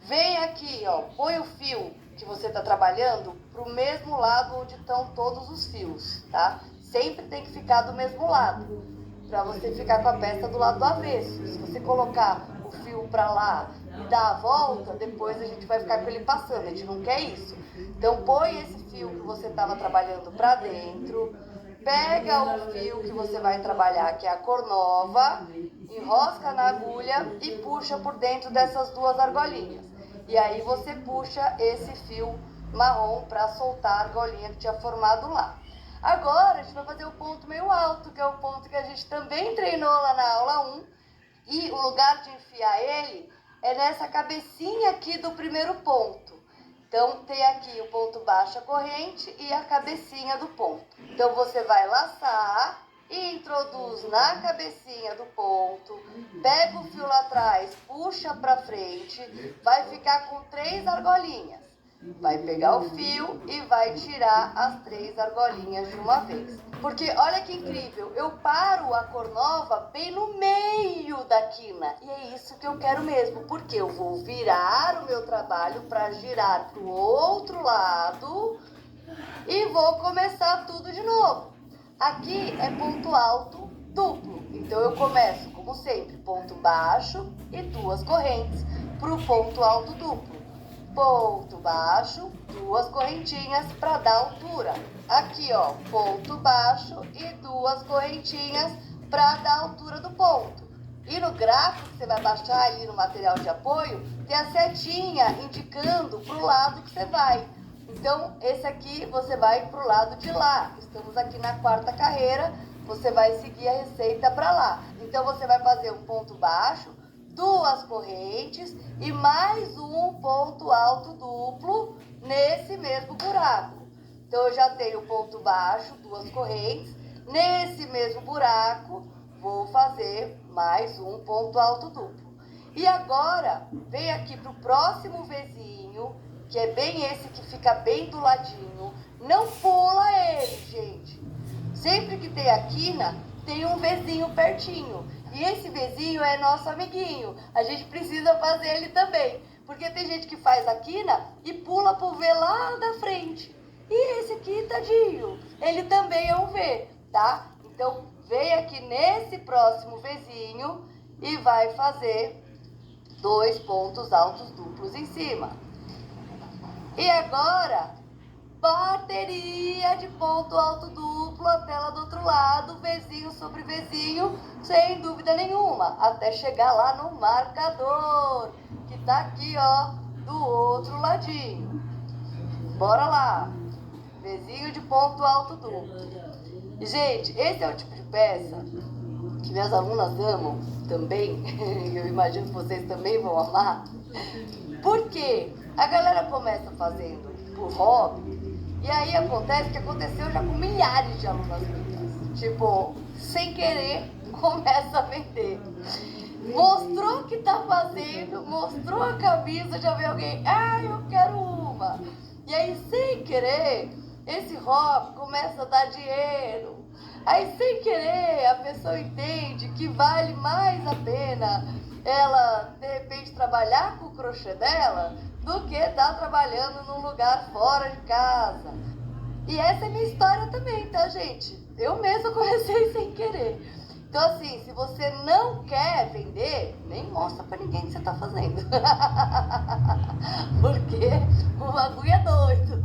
Vem aqui, ó, põe o fio que você está trabalhando para o mesmo lado onde estão todos os fios, tá? Sempre tem que ficar do mesmo lado, para você ficar com a peça do lado do avesso. Se você colocar o fio para lá e dar a volta, depois a gente vai ficar com ele passando, a gente não quer isso. Então põe esse fio que você estava trabalhando para dentro, pega o fio que você vai trabalhar, que é a cor nova, enrosca na agulha e puxa por dentro dessas duas argolinhas. E aí você puxa esse fio marrom para soltar a argolinha que tinha formado lá. Agora a gente vai fazer o ponto meio alto, que é o ponto que a gente também treinou lá na aula 1. E o lugar de enfiar ele é nessa cabecinha aqui do primeiro ponto. Então tem aqui o ponto baixo, a corrente e a cabecinha do ponto. Então você vai laçar e introduz na cabecinha do ponto, pega o fio lá atrás, puxa pra frente, vai ficar com 3 argolinhas. Vai pegar o fio e vai tirar as 3 argolinhas de uma vez. Porque olha que incrível, eu paro a cor nova bem no meio da quina. E é isso que eu quero mesmo, porque eu vou virar o meu trabalho para girar pro outro lado e vou começar tudo de novo. Aqui é ponto alto duplo, então eu começo, como sempre, ponto baixo e 2 correntes para o ponto alto duplo. Ponto baixo, 2 correntinhas para dar altura. Aqui, ó, ponto baixo e 2 correntinhas para dar altura do ponto. E no gráfico que você vai baixar ali no material de apoio, tem a setinha indicando para o lado que você vai. Então, esse aqui você vai para o lado de lá. Estamos aqui na 4ª carreira, você vai seguir a receita para lá. Então, você vai fazer um ponto baixo, duas correntes e mais um ponto alto duplo nesse mesmo buraco. Então, eu já tenho ponto baixo, duas correntes. Nesse mesmo buraco, vou fazer mais um ponto alto duplo. E agora, vem aqui para o próximo Vzinho, que é bem esse que fica bem do ladinho. Não pula ele, gente. Sempre que tem a quina, tem um Vzinho pertinho. E esse Vzinho é nosso amiguinho. A gente precisa fazer ele também. Porque tem gente que faz a quina e pula pro V lá da frente. E esse aqui, tadinho, ele também é um V, tá? Então, vem aqui nesse próximo Vzinho e vai fazer dois pontos altos duplos em cima. E agora, bateria de ponto alto duplo até lá do outro lado, Vzinho sobre Vzinho, sem dúvida nenhuma, até chegar lá no marcador, que tá aqui, ó, do outro ladinho. Bora lá. Vzinho de ponto alto duplo. E, gente, esse é o tipo de peça que minhas alunas amam também. Eu imagino que vocês também vão amar. Porque a galera começa fazendo por hobby e aí acontece o que aconteceu já com milhares de alunas minhas. Tipo, sem querer, começa a vender. Mostrou que tá fazendo, mostrou a camisa, já vem alguém, eu quero uma. E aí, sem querer, esse hobby começa a dar dinheiro. Aí, sem querer, a pessoa entende que vale mais a pena ela, de repente, trabalhar com o crochê dela do que estar trabalhando num lugar fora de casa. E essa é minha história também, tá, gente? Eu mesma comecei sem querer. Então, assim, se você não quer vender, nem mostra pra ninguém o que você tá fazendo. Porque o bagulho é doido.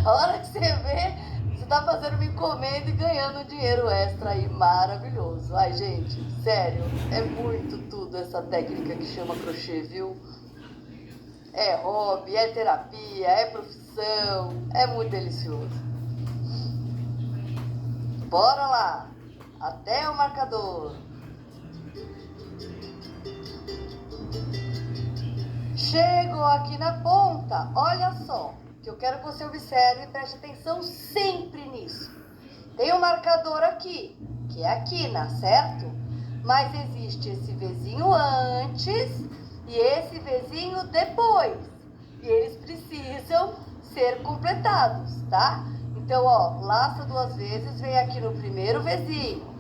A hora que você vê, você tá fazendo uma encomenda e ganhando dinheiro extra aí, maravilhoso. Ai, gente, sério, é muito tudo essa técnica que chama crochê, viu? É hobby, é terapia, é profissão, é muito delicioso. Bora lá! Até o marcador. Chego aqui na ponta. Olha só, que eu quero que você observe e preste atenção sempre nisso. Tem um marcador aqui, que é a quina, certo? Mas existe esse Vzinho antes e esse Vzinho depois. E eles precisam ser completados, tá? Então, ó, laça duas vezes, vem aqui no primeiro Vzinho.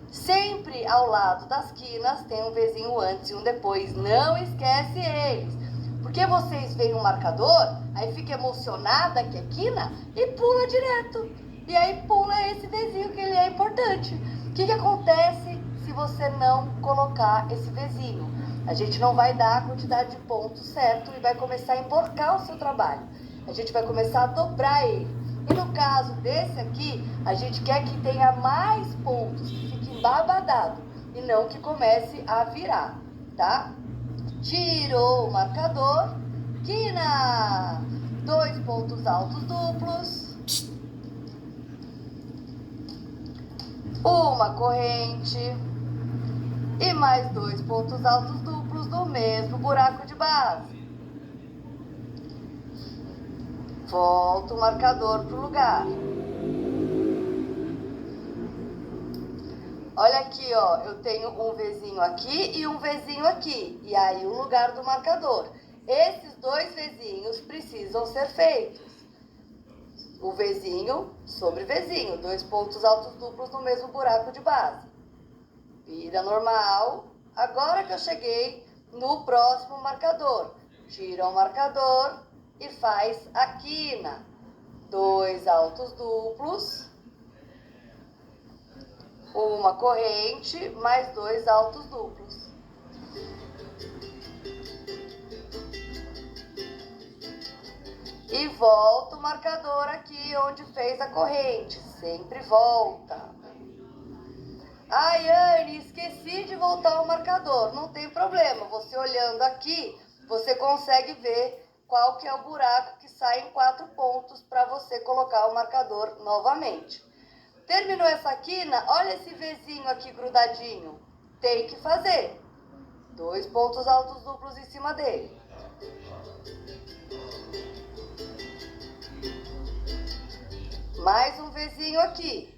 Sempre ao lado das quinas tem um Vzinho antes e um depois. Não esquece eles. Porque vocês veem um marcador, aí fica emocionada que é quina e pula direto. E aí pula esse Vzinho que ele é importante. O que acontece se você não colocar esse Vzinho? A gente não vai dar a quantidade de pontos certo e vai começar a emborcar o seu trabalho. A gente vai começar a dobrar ele. E no caso desse aqui, a gente quer que tenha mais pontos, que fique embabadado e não que comece a virar, tá? Tirou o marcador, quina, dois pontos altos duplos, uma corrente e mais dois pontos altos duplos no mesmo buraco de base. Volta o marcador para o lugar. Olha aqui, ó, eu tenho um Vzinho aqui e um Vzinho aqui. E aí o lugar do marcador. Esses dois Vzinhos precisam ser feitos. O Vzinho sobre Vzinho, dois pontos altos duplos no mesmo buraco de base. Vira normal. Agora que eu cheguei no próximo marcador, tira o marcador e faz a quina. Dois altos duplos, uma corrente, mais dois altos duplos. E volta o marcador aqui onde fez a corrente. Sempre volta. Ai, Anne, esqueci de voltar o marcador. Não tem problema. Você olhando aqui, você consegue ver qual que é o buraco que sai em 4 pontos para você colocar o marcador novamente. Terminou essa quina, olha esse Vzinho aqui grudadinho. tem que fazer 2 pontos altos duplos em cima dele. Mais um Vzinho aqui.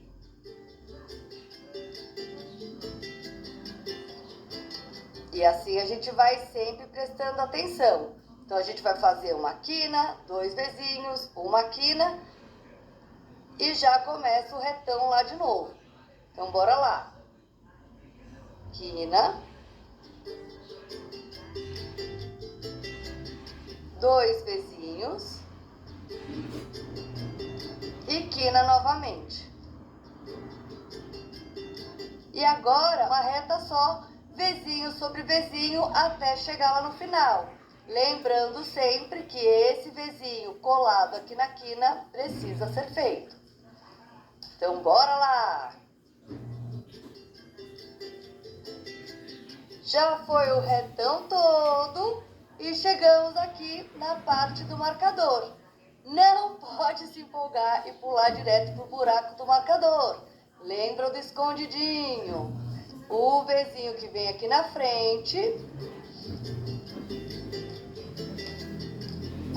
E assim a gente vai sempre prestando atenção. Então a gente vai fazer uma quina, 2 Vzinhos, uma quina e já começa o retão lá de novo. Então bora lá. Quina. 2 Vzinhos. E quina novamente. E agora uma reta só, Vzinho sobre Vzinho até chegar lá no final. Lembrando sempre que esse Vzinho colado aqui na quina precisa ser feito. Então bora lá! Já foi o retão todo e chegamos aqui na parte do marcador. Não pode se empolgar e pular direto pro buraco do marcador. Lembra do escondidinho? O Vzinho que vem aqui na frente.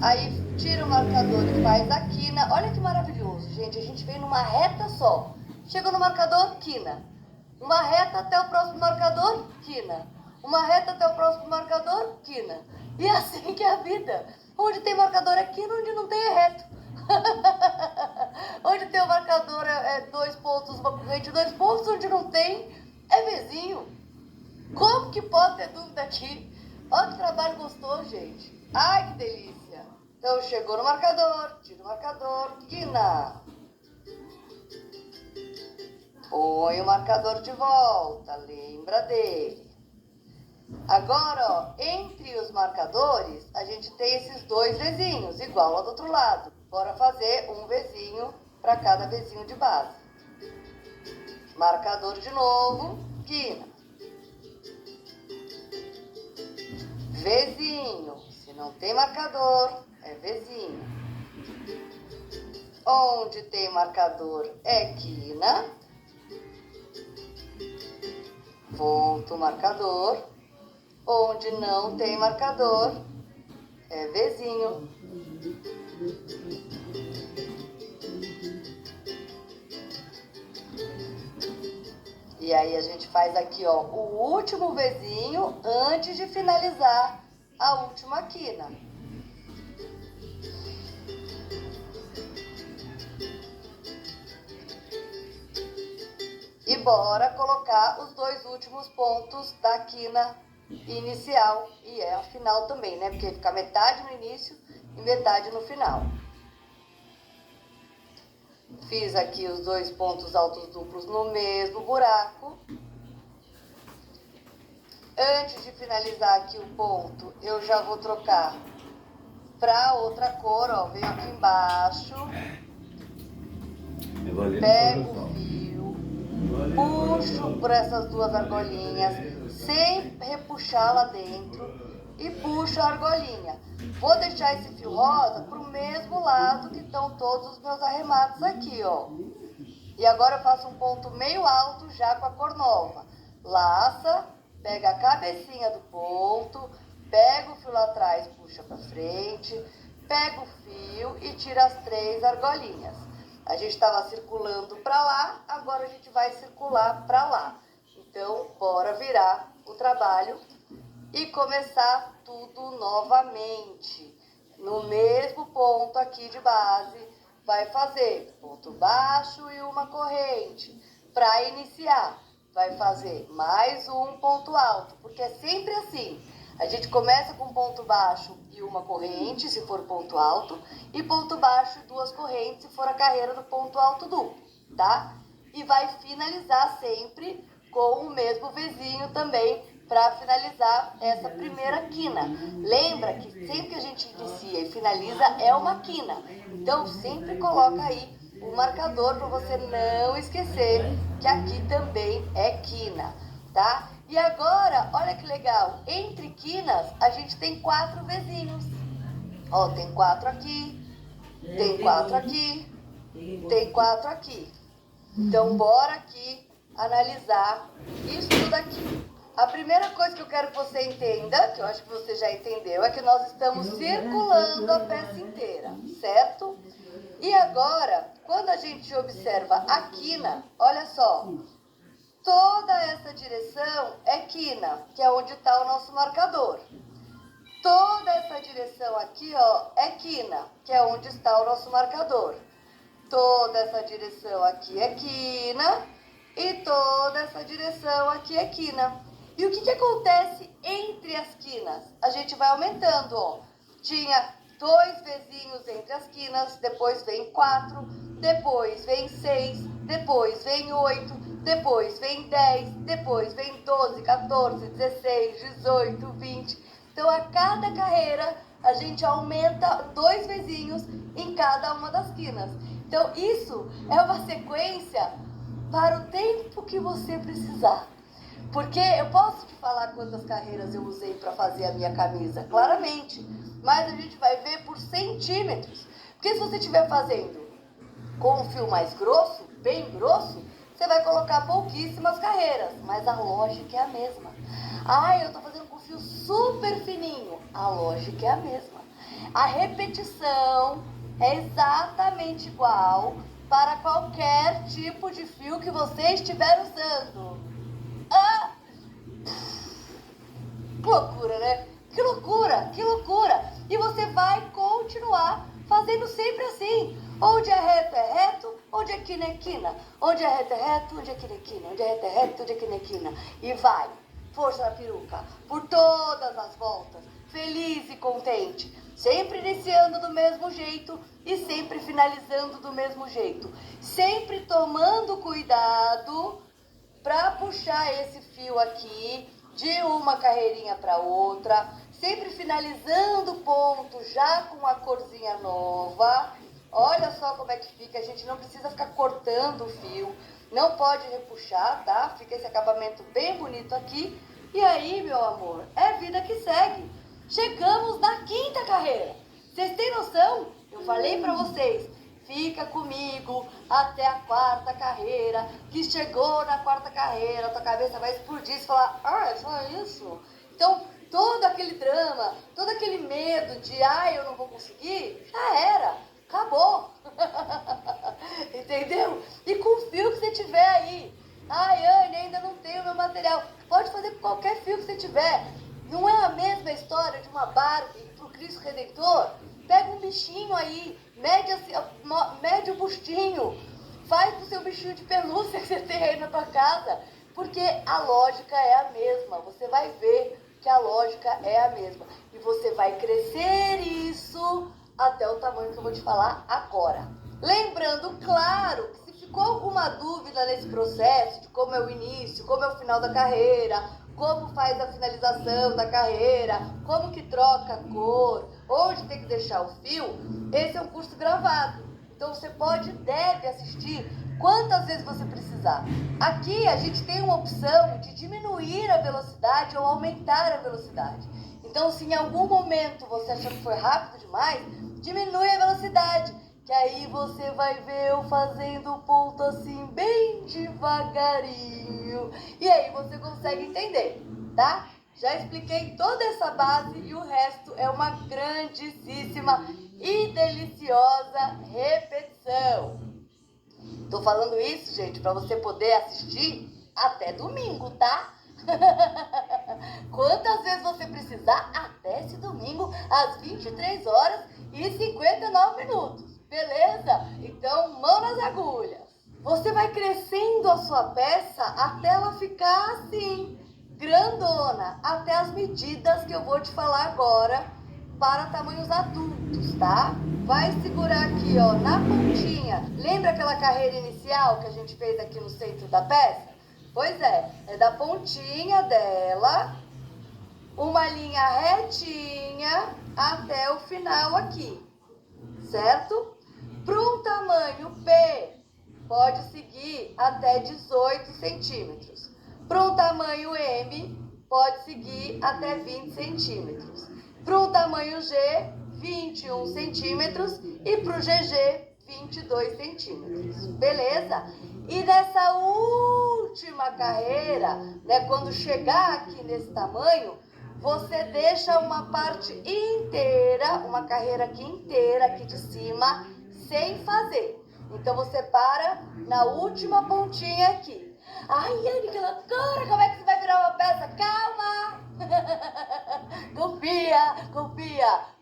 Aí tira o marcador e faz a quina. Olha que maravilhoso, gente. A gente vem numa reta só. Chegou no marcador, quina. Uma reta até o próximo marcador, quina. Uma reta até o próximo marcador, quina. E assim que é a vida. Onde tem marcador é quina, onde não tem é reto. Onde tem o marcador é 2 pontos, uma corrente, 2 pontos. Onde não tem é Vzinho. Como que pode ter dúvida aqui? Olha que trabalho gostoso, gente. Ai, que delícia. Então chegou no marcador, tira o marcador, quina. Põe o marcador de volta, lembra dele. Agora, ó, entre os marcadores, a gente tem esses 2 Vzinhos, igual lá do outro lado. Bora fazer um Vzinho para cada Vzinho de base. Marcador de novo, quina. Vzinho, se não tem marcador, é Vzinho. Onde tem marcador é quina. Volta o marcador. Onde não tem marcador é Vzinho. E aí a gente faz aqui, ó, o último Vzinho antes de finalizar a última quina. E bora colocar os 2 últimos pontos da quina inicial e é a final também, né? Porque fica metade no início e metade no final. Fiz aqui os 2 pontos altos duplos no mesmo buraco. Antes de finalizar aqui o ponto, eu já vou trocar para outra cor, ó. Venho aqui embaixo, pego o fio, puxo por essas 2 argolinhas, sem repuxar lá dentro, e puxo a argolinha. Vou deixar esse fio rosa pro mesmo lado que estão todos os meus arremates aqui, ó. E agora eu faço um ponto meio alto já com a cor nova. Laça, pega a cabecinha do ponto, pega o fio lá atrás, puxa pra frente, pega o fio e tira as 3 argolinhas. A gente estava circulando pra lá, agora a gente vai circular pra lá. Então, bora virar o trabalho e começar tudo novamente. No mesmo ponto aqui de base, vai fazer ponto baixo e uma corrente. Para iniciar, vai fazer mais um ponto alto, porque é sempre assim. A gente começa com ponto baixo e uma corrente, se for ponto alto, e ponto baixo e 2 correntes, se for a carreira do ponto alto duplo, tá? E vai finalizar sempre com o mesmo Vzinho também, para finalizar essa primeira quina. Lembra que sempre que a gente inicia e finaliza é uma quina. Então sempre coloca aí o marcador para você não esquecer que aqui também é quina, tá? E agora, olha que legal, entre quinas a gente tem 4 Vzinhos. Ó, tem 4 aqui, tem 4 aqui, tem 4 aqui. Então bora aqui analisar isso tudo aqui. A primeira coisa que eu quero que você entenda, que eu acho que você já entendeu, é que nós estamos circulando a peça inteira, certo? E agora, quando a gente observa a quina, olha só, toda essa direção é quina, que é onde está o nosso marcador. Toda essa direção aqui, ó, é quina, que é onde está o nosso marcador. Toda essa direção aqui é quina e toda essa direção aqui é quina. E o que acontece entre as quinas? A gente vai aumentando, ó. Tinha 2 vizinhos entre as quinas, depois vem 4, depois vem 6, depois vem 8, depois vem 10, depois vem 12, 14, 16, 18, 20. Então, a cada carreira, a gente aumenta 2 vizinhos em cada uma das quinas. Então, isso é uma sequência para o tempo que você precisar. Porque eu posso te falar quantas carreiras eu usei para fazer a minha camisa, claramente. Mas a gente vai ver por centímetros. Porque se você estiver fazendo com um fio mais grosso, bem grosso, você vai colocar pouquíssimas carreiras. Mas a lógica é a mesma. Ah, eu estou fazendo com fio super fininho. A lógica é a mesma. A repetição é exatamente igual para qualquer tipo de fio que você estiver usando. Ah! Que loucura, né? Que loucura, que loucura. E você vai continuar fazendo sempre assim. Onde é reto, onde é quina. Onde é reto, onde é quina. Onde é reto, onde é quina. E vai, força na peruca, por todas as voltas, feliz e contente. Sempre iniciando do mesmo jeito e sempre finalizando do mesmo jeito. Sempre tomando cuidado para puxar esse fio aqui de uma carreirinha para outra, sempre finalizando o ponto já com a corzinha nova. Olha só como é que fica, a gente não precisa ficar cortando o fio, não pode repuxar, tá? Fica esse acabamento bem bonito aqui. E aí, meu amor, é vida que segue. Chegamos na 5ª carreira. Vocês têm noção? Eu falei para vocês, fica comigo até a 4ª carreira, que chegou na 4ª carreira, tua cabeça vai explodir e falar, ah, é só isso? Então, todo aquele drama, todo aquele medo de, eu não vou conseguir, já era, acabou. Entendeu? E com o fio que você tiver aí, Anne, ainda não tenho meu material, pode fazer com qualquer fio que você tiver. Não é a mesma história de uma Barbie pro Cristo Redentor? Pega um bichinho aí, mede o bustinho, faz pro seu bichinho de pelúcia que você tem aí na tua casa, porque a lógica é a mesma, você vai ver que a lógica é a mesma, e você vai crescer isso até o tamanho que eu vou te falar agora. Lembrando, claro, que se ficou alguma dúvida nesse processo, de como é o início, como é o final da carreira, como faz a finalização da carreira, como que troca a cor, onde tem que deixar o fio, esse é um curso gravado. Então você pode e deve assistir quantas vezes você precisar. Aqui a gente tem uma opção de diminuir a velocidade ou aumentar a velocidade. Então se em algum momento você achou que foi rápido demais, diminui a velocidade, que aí você vai ver eu fazendo o ponto assim bem devagarinho. E aí você consegue entender, tá? Já expliquei toda essa base e o resto é uma grandíssima e deliciosa repetição. Tô falando isso, gente, para você poder assistir até domingo, tá? Quantas vezes você precisar até esse domingo, às 23h59. Beleza? Então, mão nas agulhas. Você vai crescendo a sua peça até ela ficar assim, grandona, até as medidas que eu vou te falar agora para tamanhos adultos, tá? Vai segurar aqui, ó, na pontinha. Lembra aquela carreira inicial que a gente fez aqui no centro da peça? Pois é da pontinha dela, uma linha retinha até o final aqui, certo? Para um tamanho P, pode seguir até 18 centímetros. Para um tamanho M, pode seguir até 20 centímetros. Para um tamanho G, 21 centímetros. E para o GG, 22 centímetros. Beleza? E nessa última última carreira, né, quando chegar aqui nesse tamanho, você deixa uma parte inteira, uma carreira aqui inteira, aqui de cima, sem fazer. Então você para na última pontinha aqui. Ai, Anne, que loucura, como é que você vai virar uma peça? Calma!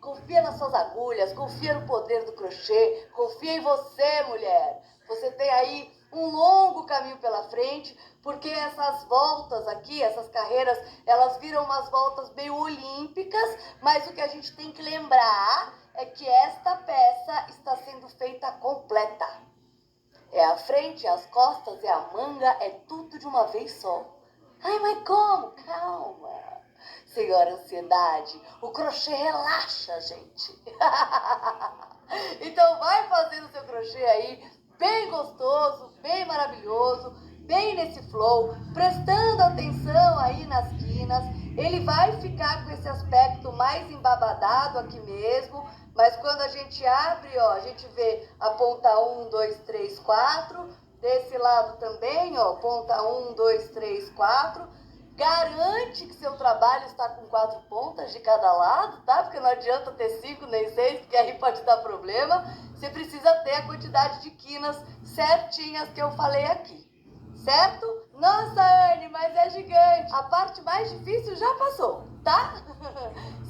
Confia nas suas agulhas, confia no poder do crochê, confia em você, mulher. Você tem aí um longo caminho pela frente, porque essas voltas aqui, essas carreiras, elas viram umas voltas meio olímpicas, mas o que a gente tem que lembrar é que esta peça está sendo feita completa. É a frente, as costas, é a manga, é tudo de uma vez só. Ai, mas como? Calma. Senhora ansiedade, o crochê relaxa, gente. Então vai fazendo o seu crochê aí, bem gostoso, bem maravilhoso, bem nesse flow, prestando atenção aí nas quinas. Ele vai ficar com esse aspecto mais embabadado aqui mesmo, mas quando a gente abre, ó, a gente vê a ponta 1, 2, 3, 4, desse lado também, ó, ponta 1, 2, 3, 4. Garante que seu trabalho está com 4 pontas de cada lado, tá? Porque não adianta ter 5 nem 6, porque aí pode dar problema. Você precisa ter a quantidade de quinas certinhas que eu falei aqui, certo? Nossa, Anne, mas é gigante. A parte mais difícil já passou, tá?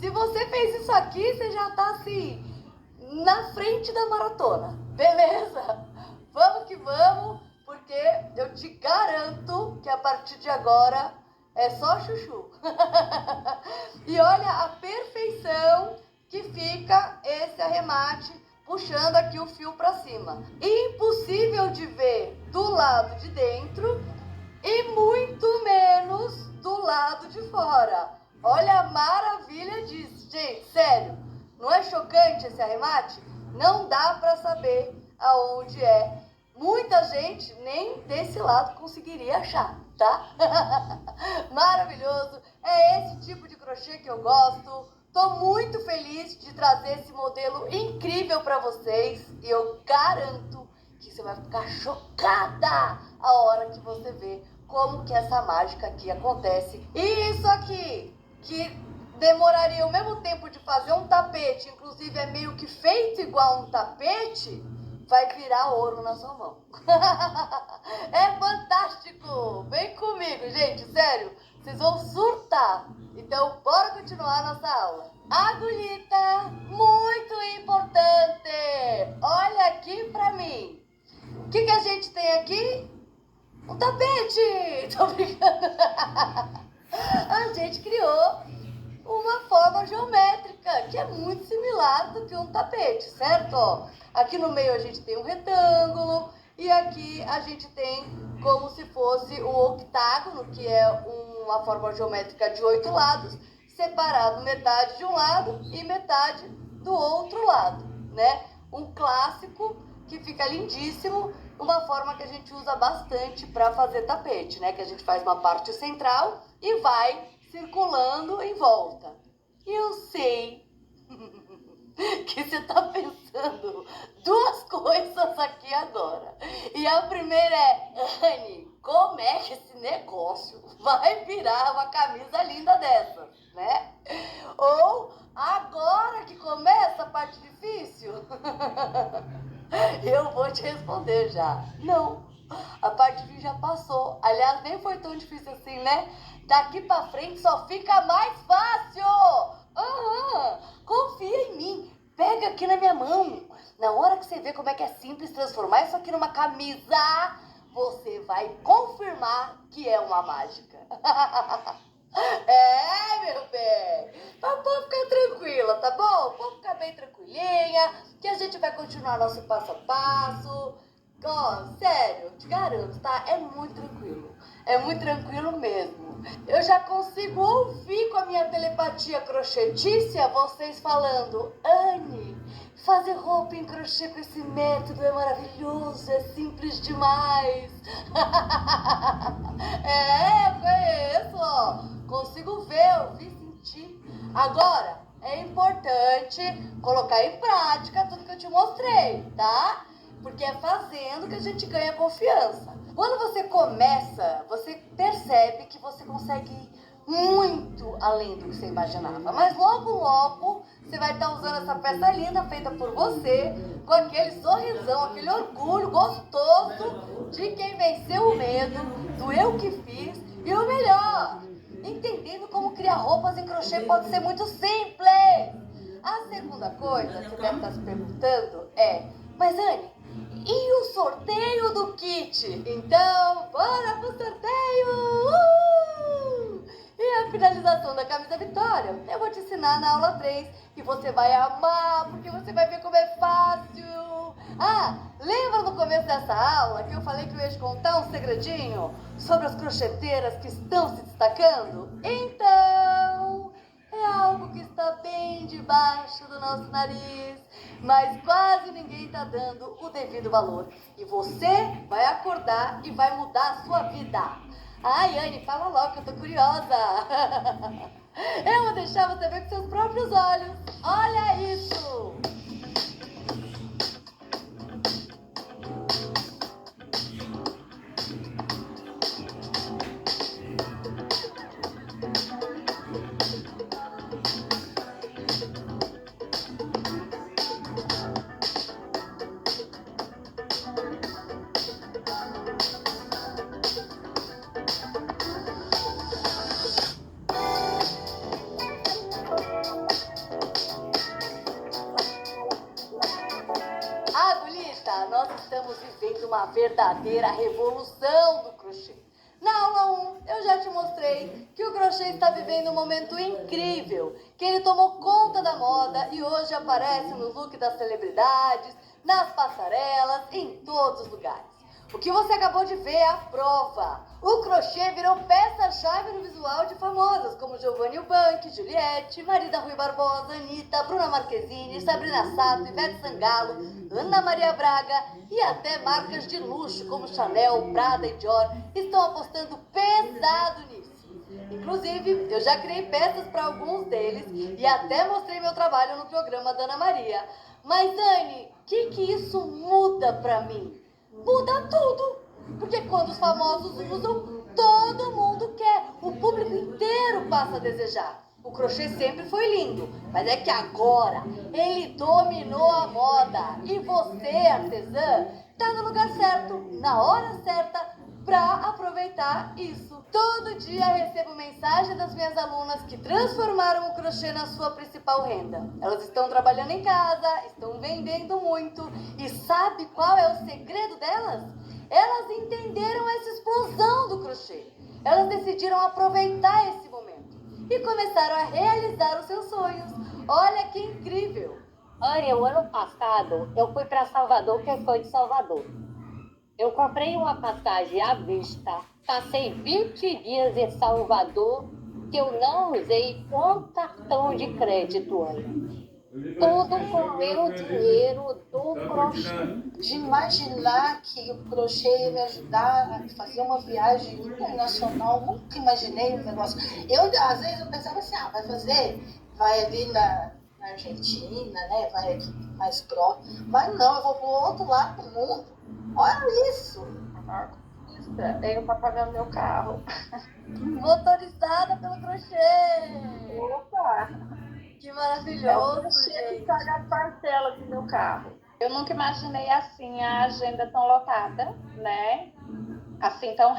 Se você fez isso aqui, você já tá assim, na frente da maratona, beleza? Vamos que vamos, porque eu te garanto que a partir de agora é só chuchu. E olha a perfeição que fica esse arremate puxando aqui o fio para cima. Impossível de ver do lado de dentro e muito menos do lado de fora. Olha a maravilha disso, gente, sério. Não é chocante esse arremate? Não dá para saber aonde é. Muita gente nem desse lado conseguiria achar, tá? Maravilhoso. É esse tipo de crochê que eu gosto. Tô muito feliz de trazer esse modelo incrível para vocês. E eu garanto que você vai ficar chocada a hora que você vê como que essa mágica aqui acontece. E isso aqui, que demoraria o mesmo tempo de fazer um tapete, inclusive é meio que feito igual um tapete, vai virar ouro na sua mão. É fantástico! Vem comigo, gente, sério. Vocês vão surtar. Então, bora continuar a nossa aula. Agulhita, muito importante. Olha aqui pra mim. O que a gente tem aqui? Um tapete. Tô brincando. A gente criou uma forma geométrica que é muito similar do que um tapete, certo? Ó, aqui no meio a gente tem um retângulo e aqui a gente tem como se fosse um octágono, que é uma forma geométrica de 8 lados, separado metade de um lado e metade do outro lado, né? Um clássico que fica lindíssimo, uma forma que a gente usa bastante para fazer tapete, né? Que a gente faz uma parte central e vai circulando em volta. Eu sei que você tá pensando 2 coisas aqui agora. E a primeira é, Anne, como é que esse negócio vai virar uma camisa linda dessa, né? Ou, agora que começa a parte difícil, eu vou te responder já. Não, a parte difícil já passou. Aliás, nem foi tão difícil assim, né? Daqui pra frente só fica mais fácil. Confia em mim. Pega aqui na minha mão. Na hora que você vê como é que é simples transformar isso aqui numa camisa, você vai confirmar que é uma mágica. É, meu bem. Pode ficar tranquila, tá bom? Pode ficar bem tranquilinha, que a gente vai continuar nosso passo a passo. Ó, sério, eu te garanto, tá? É muito tranquilo mesmo. Eu já consigo ouvir com a minha telepatia crochetícia vocês falando, Anne, fazer roupa em crochê com esse método é maravilhoso, é simples demais. É, eu conheço, ó. Consigo ver, ouvir, sentir. Agora, é importante colocar em prática tudo que eu te mostrei, tá? Porque é fazendo que a gente ganha confiança. Quando você começa, você percebe que você consegue ir muito além do que você imaginava. Mas logo, logo, você vai estar usando essa peça linda feita por você, com aquele sorrisão, aquele orgulho gostoso de quem venceu o medo, do eu que fiz. E o melhor, entendendo como criar roupas em crochê pode ser muito simples. A segunda coisa que você deve estar se perguntando é: mas Anne, e o sorteio do kit? Então, bora pro sorteio! E a finalização da camisa Vitória? Eu vou te ensinar na aula 3 e você vai amar, porque você vai ver como é fácil. Ah, lembra no começo dessa aula que eu falei que eu ia te contar um segredinho sobre as crocheteiras que estão se destacando? Então, é algo que está bem debaixo do nosso nariz, mas quase ninguém está dando o devido valor. E você vai acordar e vai mudar a sua vida. Ai, Anne, fala logo que eu tô curiosa. Eu vou deixar você ver com seus próprios olhos. Olha isso! Nós estamos vivendo uma verdadeira revolução do crochê. Na aula 1, eu já te mostrei que o crochê está vivendo um momento incrível, que ele tomou conta da moda e hoje aparece no look das celebridades, nas passarelas, em todos os lugares. O que você acabou de ver é a prova. O crochê virou peça-chave no visual de famosas como Giovanni Eubank, Juliette, Marida Rui Barbosa, Anitta, Bruna Marquezine, Sabrina Sato, Ivete Sangalo, Ana Maria Braga e até marcas de luxo como Chanel, Prada e Dior estão apostando pesado nisso. Inclusive, eu já criei peças para alguns deles e até mostrei meu trabalho no programa da Ana Maria. Mas, Anne, o que isso muda para mim? Muda tudo, porque quando os famosos usam, todo mundo quer, o público inteiro passa a desejar. O crochê sempre foi lindo, mas é que agora ele dominou a moda e você, artesã, tá no lugar certo, na hora certa, para aproveitar isso. Todo dia recebo mensagem das minhas alunas que transformaram o crochê na sua principal renda. Elas estão trabalhando em casa, estão vendendo muito. E sabe qual é o segredo delas? Elas entenderam essa explosão do crochê. Elas decidiram aproveitar esse momento e começaram a realizar os seus sonhos. Olha que incrível! Olha, o ano passado eu fui para Salvador, quem foi de Salvador? Eu comprei uma passagem à vista, passei 20 dias em Salvador, que eu não usei um cartão de crédito, olha. Tudo com o meu dinheiro do crochê. De imaginar que o crochê ia me ajudar a fazer uma viagem internacional, nunca imaginei um negócio. Às vezes eu pensava assim, vai fazer, vai ali na Argentina, né, vai aqui mais próximo. Mas não, eu vou pro outro lado do mundo. Olha isso! Tenho para pagar meu carro. Motorizada pelo crochê! Opa! Que maravilhoso, gente! Pagar a parcela do meu carro. Eu nunca imaginei assim a agenda tão lotada, né? Assim tão rápido.